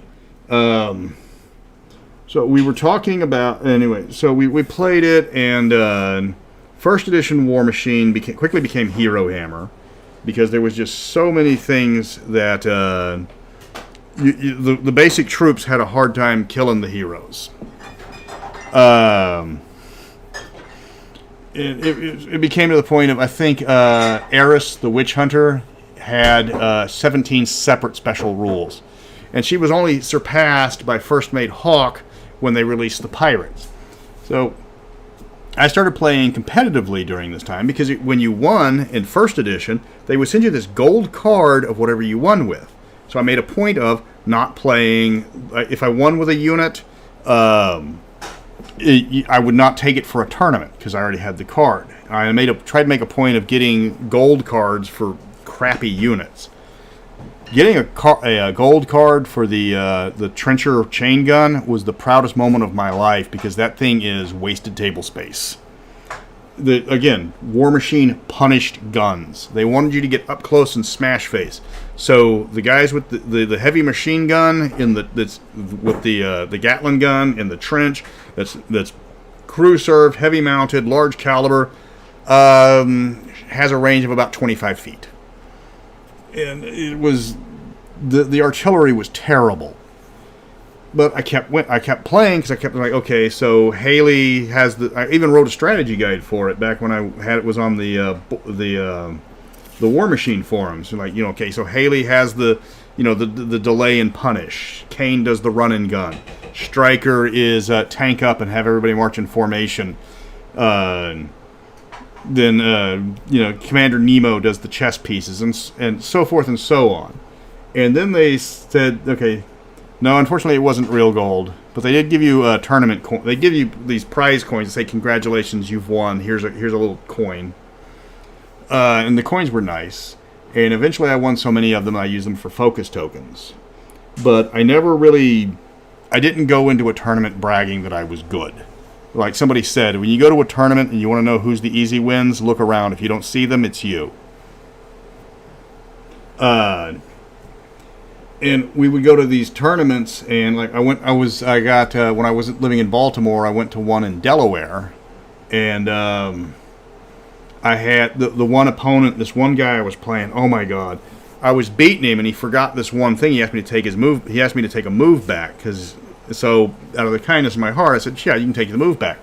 So we were talking about, anyway, so we played it, and first edition Warmachine quickly became Hero Hammer, because there was just so many things that the basic troops had a hard time killing the heroes. It became to the point of, I think, Eris, the Witch Hunter, had 17 separate special rules. And she was only surpassed by First Mate Hawk when they released the Pirates. So I started playing competitively during this time, because when you won in first edition, they would send you this gold card of whatever you won with. So I made a point of not playing. If I won with a unit, I would not take it for a tournament because I already had the card. I tried to make a point of getting gold cards for crappy units. Getting a gold card for the Trencher chain gun was the proudest moment of my life because that thing is wasted table space. Again, Warmachine punished guns. They wanted you to get up close and smash face. So the guys with the heavy machine gun that's with the Gatling gun in the trench that's crew served, heavy mounted, large caliber, has a range of about 25 feet. And it was the artillery was terrible. But I kept playing because I kept like, okay, so Haley has I even wrote a strategy guide for it back when it was on the Warmachine forums. Like, okay, so Haley has the delay and punish. Kane does the run and gun. Stryker is tank up and have everybody march in formation. Then Commander Nemo does the chess pieces and so forth and so on. And then they said, okay. No, unfortunately, it wasn't real gold, but they did give you a tournament coin. They give you these prize coins and say, "Congratulations, you've won. Here's a little coin." And the coins were nice. And eventually, I won so many of them, I used them for focus tokens. But I didn't go into a tournament bragging that I was good. Like somebody said, when you go to a tournament and you want to know who's the easy wins, look around. If you don't see them, it's you. And we would go to these tournaments, and like when I was living in Baltimore, I went to one in Delaware, and I had the one opponent, this one guy I was playing. Oh my God, I was beating him, and he forgot this one thing. He asked me to take his move. He asked me to take a move back so out of the kindness of my heart, I said, "Yeah, you can take the move back."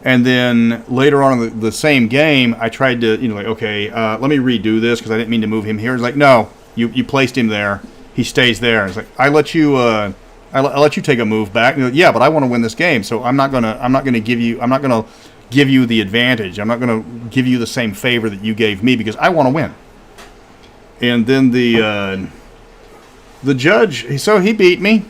And then later on in the same game, I tried to okay, let me redo this because I didn't mean to move him here. He's like, "No, you placed him there. He stays there." It's like, I let you take a move back. Yeah, but I want to win this game, so I'm not gonna give you the advantage. I'm not gonna give you the same favor that you gave me because I want to win. And then the judge, so he beat me,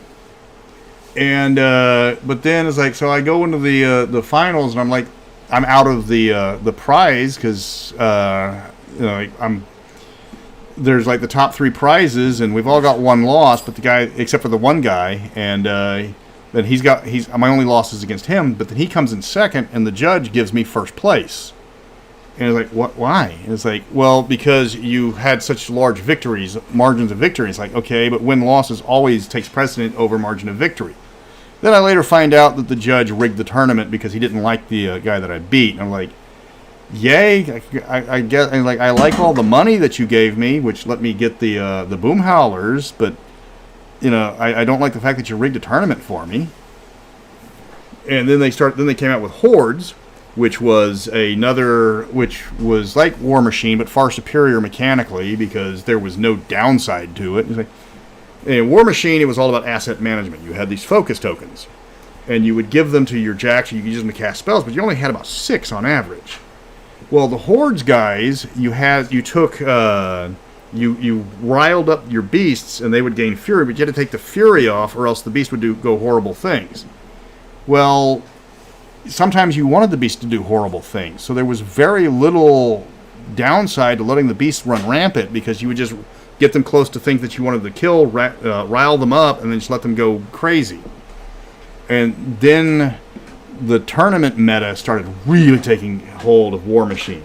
and but then it's like, so I go into the finals, and I'm like, I'm out of the prize because there's like the top 3 prizes, and we've all got one loss, but the guy, except for the one guy, and then my only loss is against him, but then he comes in second, and the judge gives me first place. And it's like, what? Why? And it's like, well, because you had such large margins of victory. It's like, okay, but win-losses always takes precedent over margin of victory. Then I later find out that the judge rigged the tournament because he didn't like the guy that I beat. And I'm like, yay! I get, and like, I like all the money that you gave me, which let me get the boom howlers, but I don't like the fact that you rigged a tournament for me. And then they came out with Hordes, which was like Warmachine, but far superior mechanically because there was no downside to it. In Warmachine, it was all about asset management. You had these focus tokens, and you would give them to your jacks, and you could use them to cast spells, but you only had about 6 on average. Well, the Hordes guys, you riled up your beasts, and they would gain fury, but you had to take the fury off, or else the beast would go horrible things. Well, sometimes you wanted the beast to do horrible things, so there was very little downside to letting the beast run rampant because you would just get them close to things that you wanted to kill, rile them up, and then just let them go crazy. And then the tournament meta started really taking hold of Warmachine.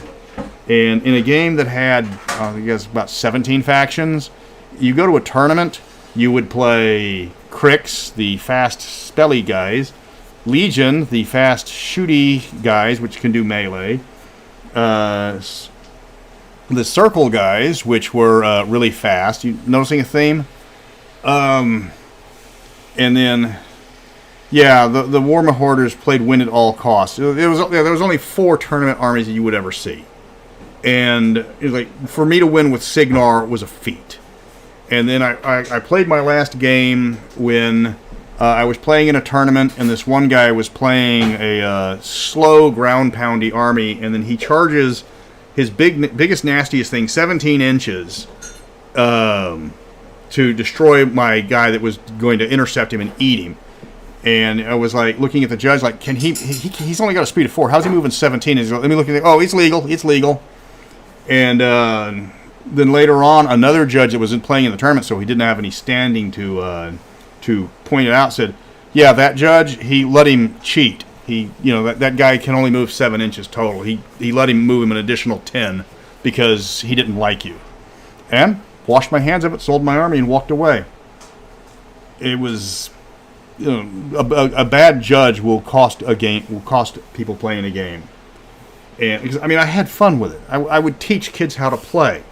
And in a game that had, I guess, about 17 factions, you go to a tournament, you would play Crix, the fast spelly guys, Legion, the fast shooty guys, which can do melee, the Circle guys, which were really fast. You noticing a theme? And then, yeah, the Warhammer Hoarders played win at all costs. There was only 4 tournament armies that you would ever see. And it was like, for me to win with Signar was a feat. And then I played my last game when I was playing in a tournament, and this one guy was playing a slow ground poundy army, and then he charges his biggest, nastiest thing, 17 inches, to destroy my guy that was going to intercept him and eat him. And I was like looking at the judge, like, can he's only got a speed of 4. How's he moving 17? He's like, let me look at it. Oh, it's legal. And then later on, another judge that was playing in the tournament, so he didn't have any standing to point it out, said, yeah, that judge, he let him cheat. That guy can only move 7 inches total. He let him move him an additional 10 because he didn't like you. And washed my hands of it, sold my army, and walked away. It was, a bad judge will cost people playing a game. And because, I had fun with it. I would teach kids how to play.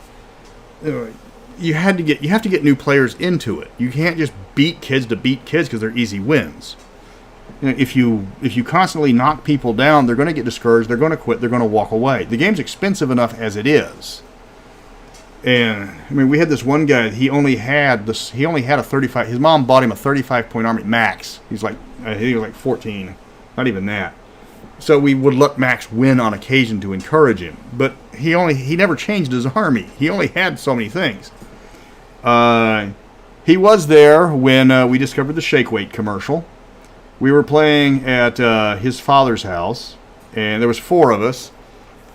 You have to get new players into it. You can't just beat kids because they're easy wins. If you constantly knock people down, they're going to get discouraged. They're going to quit. They're going to walk away. The game's expensive enough as it is. And we had this one guy. He only had a 35. His mom bought him a 35-point army max. He was like 14, not even that. So we would let Max win on occasion to encourage him. But he never changed his army. He only had so many things. He was there when we discovered the shake weight commercial. We were playing at his father's house, and there was 4 of us,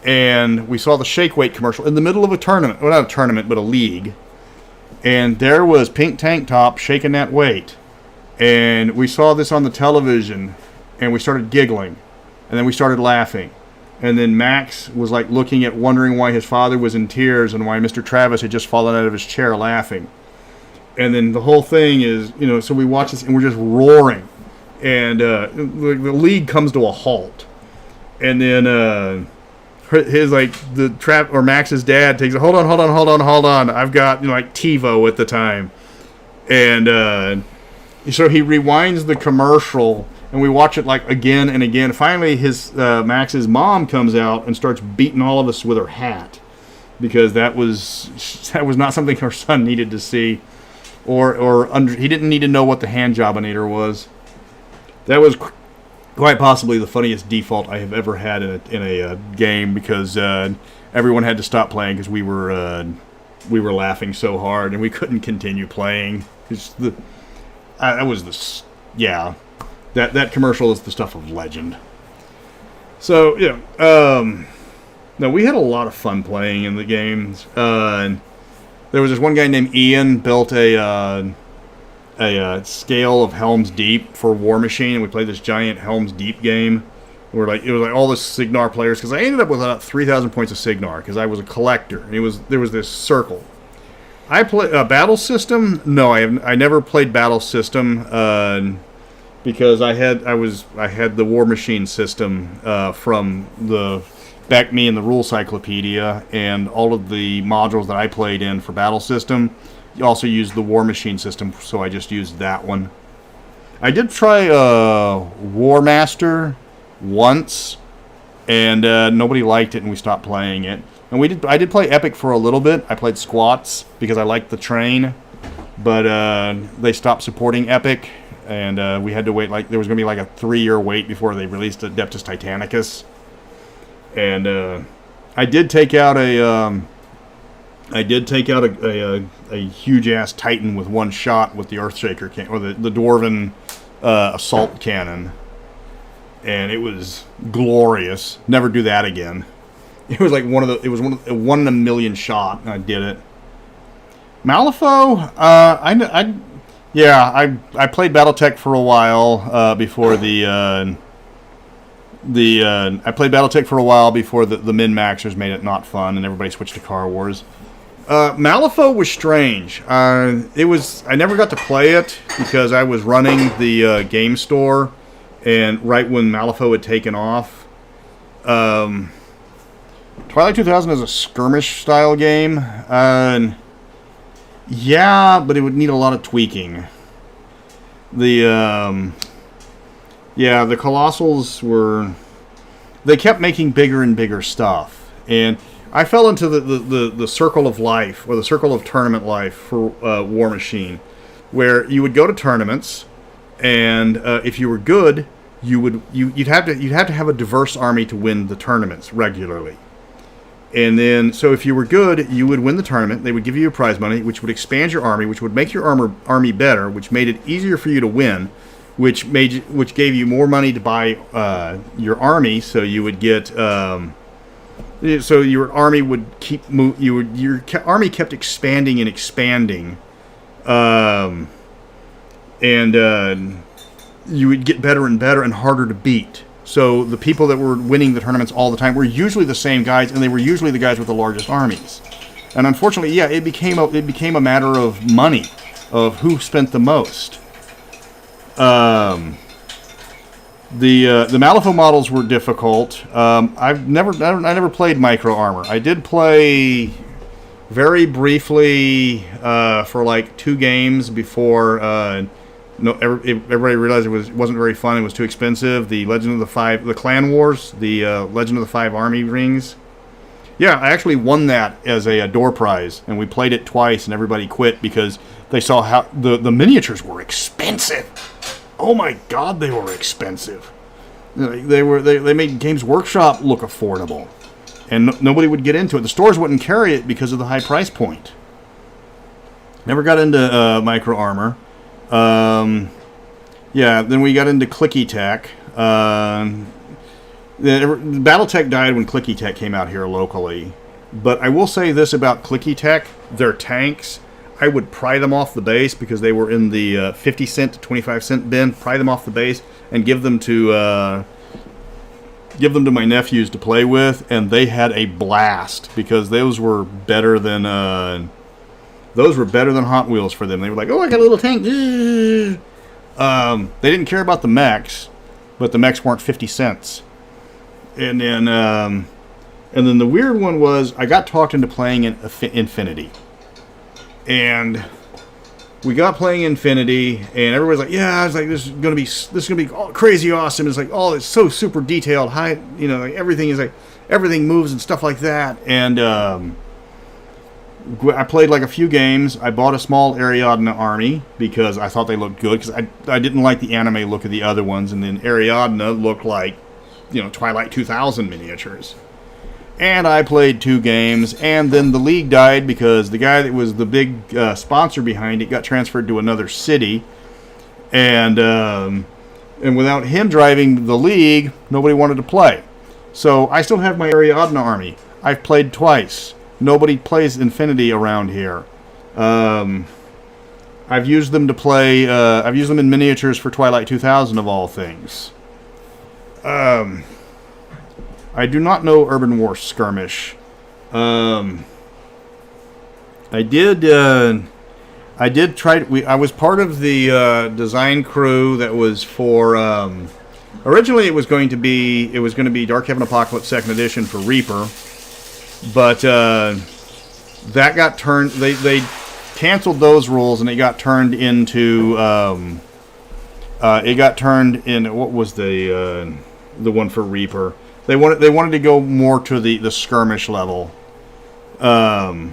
and we saw the shake weight commercial in the middle of a tournament. Well, not a tournament, but a league. And there was Pink Tank Top shaking that weight. And we saw this on the television, and we started giggling. And then we started laughing. And then Max was like wondering why his father was in tears and why Mr. Travis had just fallen out of his chair laughing. And then the whole thing is, so we watch this and we're just roaring. And the league comes to a halt. And then Max's dad takes it. Hold on. I've got TiVo at the time. And so he rewinds the commercial. And we watch it again and again. Finally, Max's mom comes out and starts beating all of us with her hat, because that was not something her son needed to see, he didn't need to know what the hand jobinator was. That was quite possibly the funniest default I have ever had in a game, because everyone had to stop playing because we were laughing so hard and we couldn't continue playing. That commercial is the stuff of legend. So, no, we had a lot of fun playing in the games. There was this one guy named Ian built a scale of Helm's Deep for Warmachine, and we played this giant Helm's Deep game. It was like all the Signar players, because I ended up with about 3,000 points of Signar, because I was a collector, and there was this circle. I play Battle System. No, I never played Battle System. Because I had the Warmachine system from the Back Me and the Rule Cyclopedia, and all of the modules that I played in for Battle System also used the Warmachine system, so I just used that one. I did try War Master once, and nobody liked it, and we stopped playing it. And I did play Epic for a little bit. I played Squats because I liked the train, but they stopped supporting Epic. And we had to wait, there was going to be a 3-year wait before they released Adeptus Titanicus. And I did take out a huge ass Titan with one shot with the Earthshaker or the Dwarven assault cannon, and it was glorious. Never do that again. It was like one in a million shot, and I did it. Malifaux, I played Battletech for a while before the min-maxers made it not fun, and everybody switched to Car Wars. Malifaux was strange. I never got to play it because I was running the game store, and right when Malifaux had taken off. Twilight 2000 is a skirmish-style game. Yeah, but it would need a lot of tweaking. The Colossals they kept making bigger and bigger stuff, and I fell into the circle of life, or the circle of tournament life for Warmachine, where you would go to tournaments, and if you were good, you'd have to have a diverse army to win the tournaments regularly. And then, so if you were good, you would win the tournament. They would give you prize money, which would expand your army, which would make your army better, which made it easier for you to win, which gave you more money to buy your army. So you would get so your army would your army kept expanding and expanding, and you would get better and better and harder to beat. So the people that were winning the tournaments all the time were usually the same guys, and they were usually the guys with the largest armies. And unfortunately, yeah, it became a matter of money, of who spent the most. The Malifaux models were difficult. I never played Micro Armor. I did play very briefly for like 2 games before everybody realized it wasn't very fun. It was too expensive. The Clan Wars, the Legend of the Five Army Rings. Yeah, I actually won that as a door prize, and we played it twice, and everybody quit because they saw how the miniatures were expensive. Oh my God, they were expensive. They made Games Workshop look affordable, and nobody would get into it. The stores wouldn't carry it because of the high price point. Never got into Micro Armor. Yeah, then we got into Clicky Tech. Battletech died when Clicky Tech came out here locally. But I will say this about Clicky Tech: their tanks, I would pry them off the base because they were in the 50 cent to 25 cent bin. Pry them off the base and give them to my nephews to play with, and they had a blast because those were better than Hot Wheels for them. They were like, "Oh, I got a little tank." They didn't care about the mechs, but the mechs weren't 50 cents. And then the weird one was I got talked into playing in Infinity. And we got playing Infinity, and everybody's like, "Yeah," I was like, "This is gonna be crazy awesome." It's like, "Oh, it's so super detailed, high, like everything moves and stuff like that." And I played like a few games. I bought a small Ariadne army because I thought they looked good because I didn't like the anime look of the other ones, and then Ariadne looked like Twilight 2000 miniatures. And I played 2 games, and then the league died because the guy that was the big sponsor behind it got transferred to another city, and without him driving the league, nobody wanted to play. So I still have my Ariadne army. I've played twice. Nobody plays Infinity around here. I've used them to play. I've used them in miniatures for Twilight 2000 of all things. I do not know Urban War Skirmish. I did try. I was part of the design crew that was for. Originally, it was going to be Dark Heaven Apocalypse 2nd Edition for Reaper, but that got turned. They canceled those rules, and it got turned into. It got turned in. What was the one for Reaper? They wanted to go more to the skirmish level. God,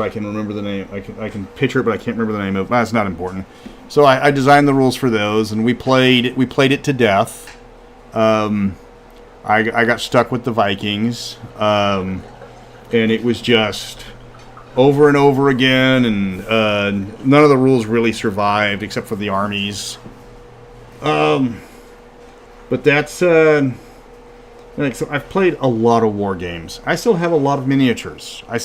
I can remember the name. I can picture it, but I can't remember the name of it. That's not important. So I designed the rules for those, and we played it to death. I got stuck with the Vikings, and it was just over and over again, and none of the rules really survived except for the armies. But that's. So I've played a lot of war games. I still have a lot of miniatures. I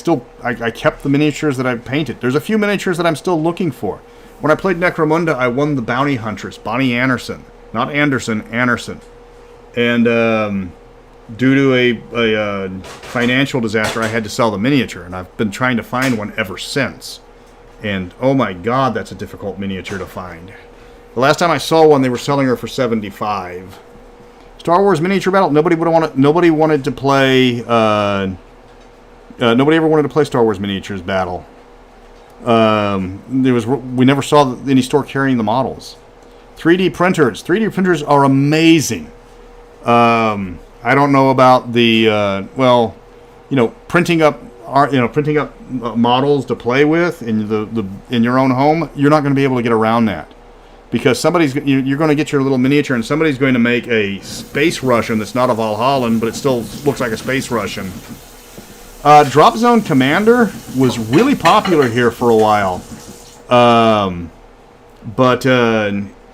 kept the miniatures that I've painted. There's a few miniatures that I'm still looking for. When I played Necromunda, I won the Bounty Huntress, Bonnie Anderson. Not Anderson, Anderson. And due to a financial disaster, I had to sell the miniature, and I've been trying to find one ever since. And oh my God, that's a difficult miniature to find. The last time I saw one, they were selling her for $75. Star Wars Miniature Battle. Nobody wanted to play. Nobody ever wanted to play Star Wars Miniatures Battle. We never saw any store carrying the models. 3D printers. 3D printers are amazing. I don't know about the printing up models to play with in your own home. You're not going to be able to get around that. Because you're going to get your little miniature, and somebody's going to make a Space Russian that's not a Valhallan, but it still looks like a Space Russian. Drop Zone Commander was really popular here for a while. But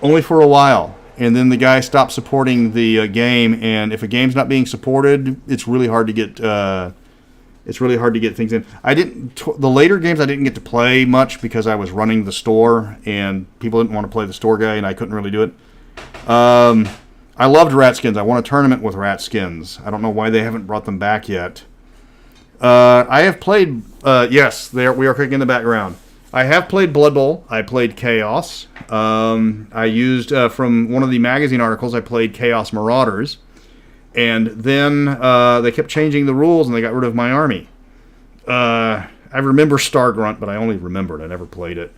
only for a while. And then the guy stopped supporting the game. And if a game's not being supported, it's really hard to get things in. The later games I didn't get to play much because I was running the store and people didn't want to play the store guy and I couldn't really do it. I loved Ratskins. I won a tournament with Ratskins. I don't know why they haven't brought them back yet. I have played. Yes, we are clicking in the background. I have played Blood Bowl. I played Chaos. I used from one of the magazine articles. I played Chaos Marauders, and then they kept changing the rules, and they got rid of my army. I remember Star Grunt, but I only remembered. I never played it.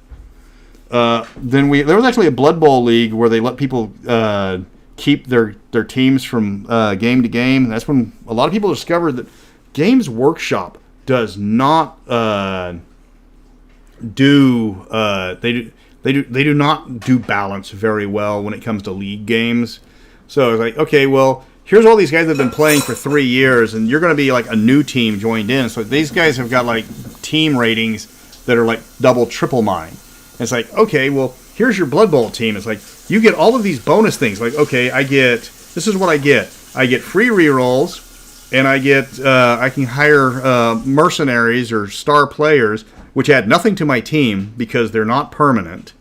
Then there was actually a Blood Bowl league where they let people keep their teams from game to game. That's when a lot of people discovered that Games Workshop does not do not do balance very well when it comes to league games. So it's like, okay, well, here's all these guys that have been playing for 3 years, and you're going to be like a new team joined in. So these guys have got like team ratings that are like double, triple mine. And it's like, okay, well, here's your Blood Bowl team. It's like, you get all of these bonus things. Like, okay, this is what I get. I get free rerolls, and I can hire mercenaries or star players, which add nothing to my team because they're not permanent.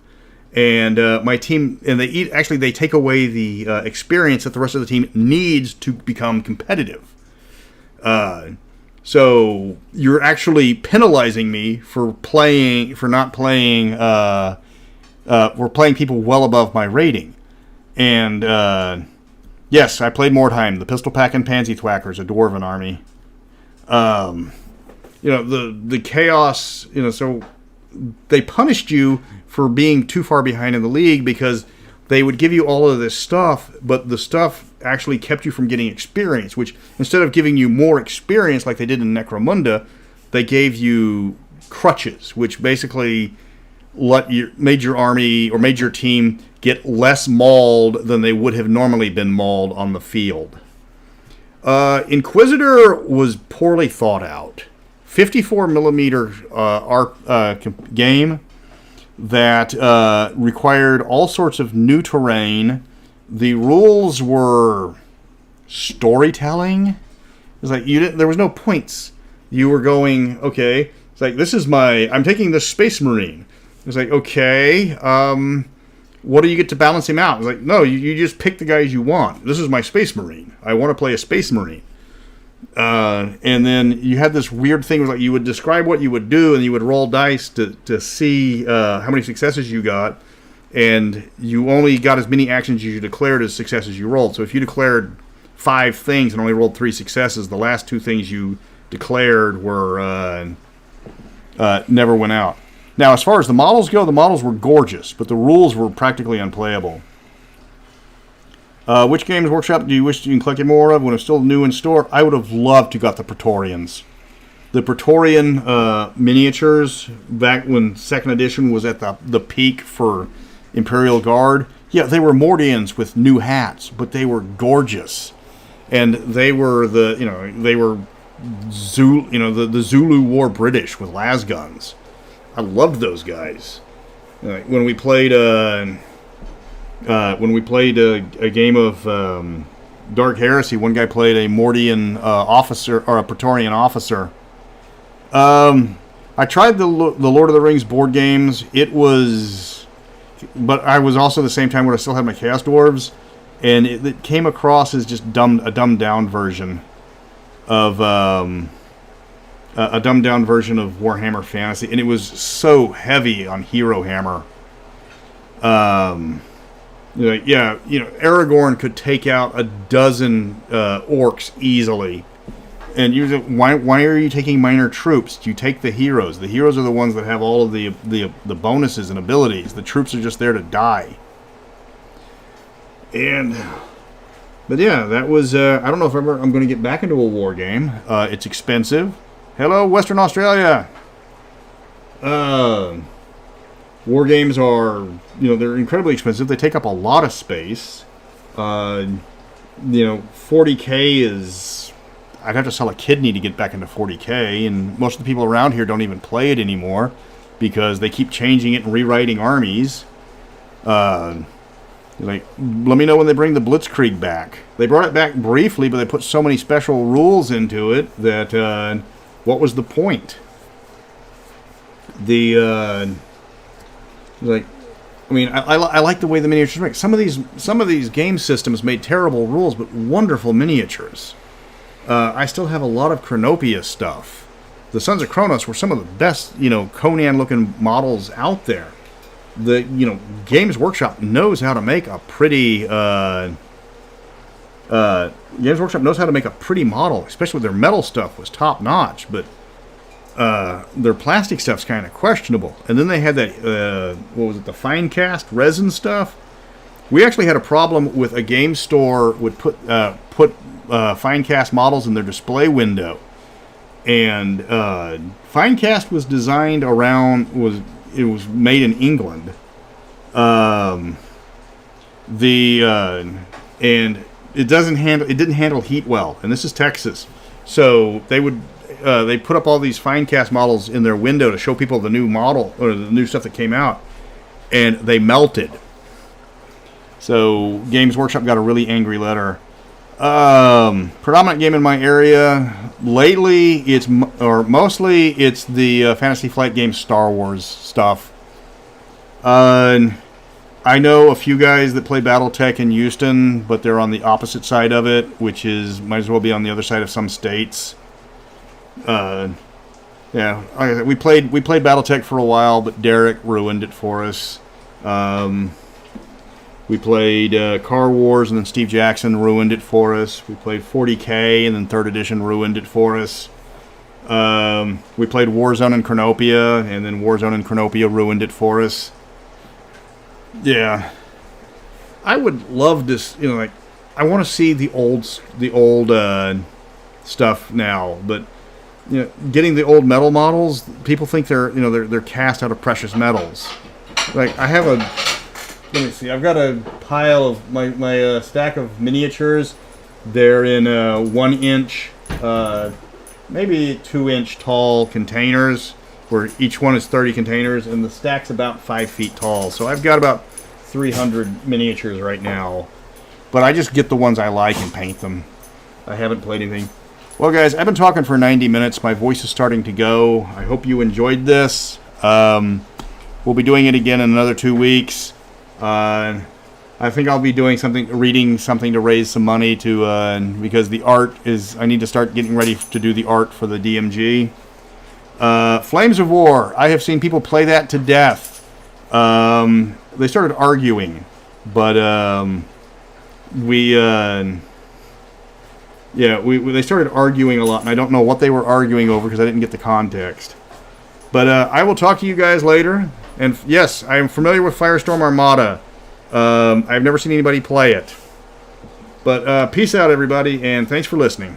And my team, and they take away the experience that the rest of the team needs to become competitive. So you're actually penalizing me for not playing. We're playing people well above my rating. And yes, I played Mordheim, the Pistol Pack and Pansy Thwackers, a Dwarven army. The Chaos, so they punished you for being too far behind in the league because they would give you all of this stuff, but the stuff actually kept you from getting experience, which instead of giving you more experience like they did in Necromunda, they gave you crutches, which basically made your army or made your team get less mauled than they would have normally been mauled on the field. Inquisitor was poorly thought out. 54 millimeter game that required all sorts of new terrain. The rules were storytelling. It was like there was no points. You were going, okay, it's like, I'm taking this Space Marine. It's like, okay, what do you get to balance him out? It's like, no, you just pick the guys you want. This is my Space Marine. I want to play a Space Marine. And then you had this weird thing where like you would describe what you would do and you would roll dice to see how many successes you got, and you only got as many actions as you declared as successes you rolled. So if you declared 5 things and only rolled 3 successes, the last 2 things you declared were never went out. Now, as far as the models go, the models were gorgeous, but the rules were practically unplayable. Which Games Workshop do you wish you can collect more of when it's still new in store? I would have loved to got the Praetorians. The Praetorian miniatures, back when 2nd edition was at the peak for Imperial Guard, yeah, they were Mordians with new hats, but they were gorgeous. And they were the Zulu War British with las guns. I loved those guys. When we played a game of Dark Heresy, one guy played a Mordian officer or a Praetorian officer. I tried the Lord of the Rings board games. But I was also at the same time when I still had my Chaos Dwarves, and it came across as just a dumbed down version of Warhammer Fantasy, and it was so heavy on Hero Hammer. Aragorn could take out a dozen orcs easily, and why are you taking minor troops? You take the heroes. The heroes are the ones that have all of the bonuses and abilities. The troops are just there to die. But yeah, that was. I don't know if I'm going to get back into a war game. It's expensive. Hello, Western Australia. War games are, they're incredibly expensive. They take up a lot of space. 40K is, I'd have to sell a kidney to get back into 40K, and most of the people around here don't even play it anymore because they keep changing it and rewriting armies. Like, let me know when they bring the Blitzkrieg back. They brought it back briefly, but they put so many special rules into it that what was the point? Like, I mean, I like the way the miniatures make. Some of these game systems made terrible rules, but wonderful miniatures. I still have a lot of Chronopia stuff. The Sons of Kronos were some of the best, Conan-looking models out there. Games Workshop knows how to make a pretty Games Workshop knows how to make a pretty model, especially with their metal stuff was top notch, but their plastic stuff's kind of questionable. And then they had that the fine cast resin stuff. We actually had a problem with a game store would put fine cast models in their display window, and fine cast was designed around It was made in England. And it didn't handle heat well. And this is Texas, so they put up all these fine cast models in their window to show people the new model or the new stuff that came out, and they melted. So Games Workshop got a really angry letter. Predominant game in my area lately, mostly it's the Fantasy Flight game Star Wars stuff. I know a few guys that play Battletech in Houston, but they're on the opposite side of it, which might as well be on the other side of some states. Yeah, we played Battletech for a while, but Derek ruined it for us. We played Car Wars, and then Steve Jackson ruined it for us. We played 40K, and then 3rd Edition ruined it for us. We played Warzone and Chronopia, and then Warzone and Chronopia ruined it for us. Yeah. I would love this, I want to see the old stuff now, but getting the old metal models, people think they're cast out of precious metals. Like, I have let me see. I've got a pile of my stack of miniatures. They're in 1-inch, maybe 2-inch tall containers, where each one is 30 containers, and the stack's about 5 feet tall. So I've got about 300 miniatures right now. But I just get the ones I like and paint them. I haven't played anything. Well, guys, I've been talking for 90 minutes. My voice is starting to go. I hope you enjoyed this. We'll be doing it again in another 2 weeks. I think I'll be reading something to raise some money because the art I need to start getting ready to do the art for the DMG. Flames of War. I have seen people play that to death. They started arguing, but they started arguing a lot, and I don't know what they were arguing over because I didn't get the context. But I will talk to you guys later. And yes, I am familiar with Firestorm Armada. I've never seen anybody play it. But peace out, everybody, and thanks for listening.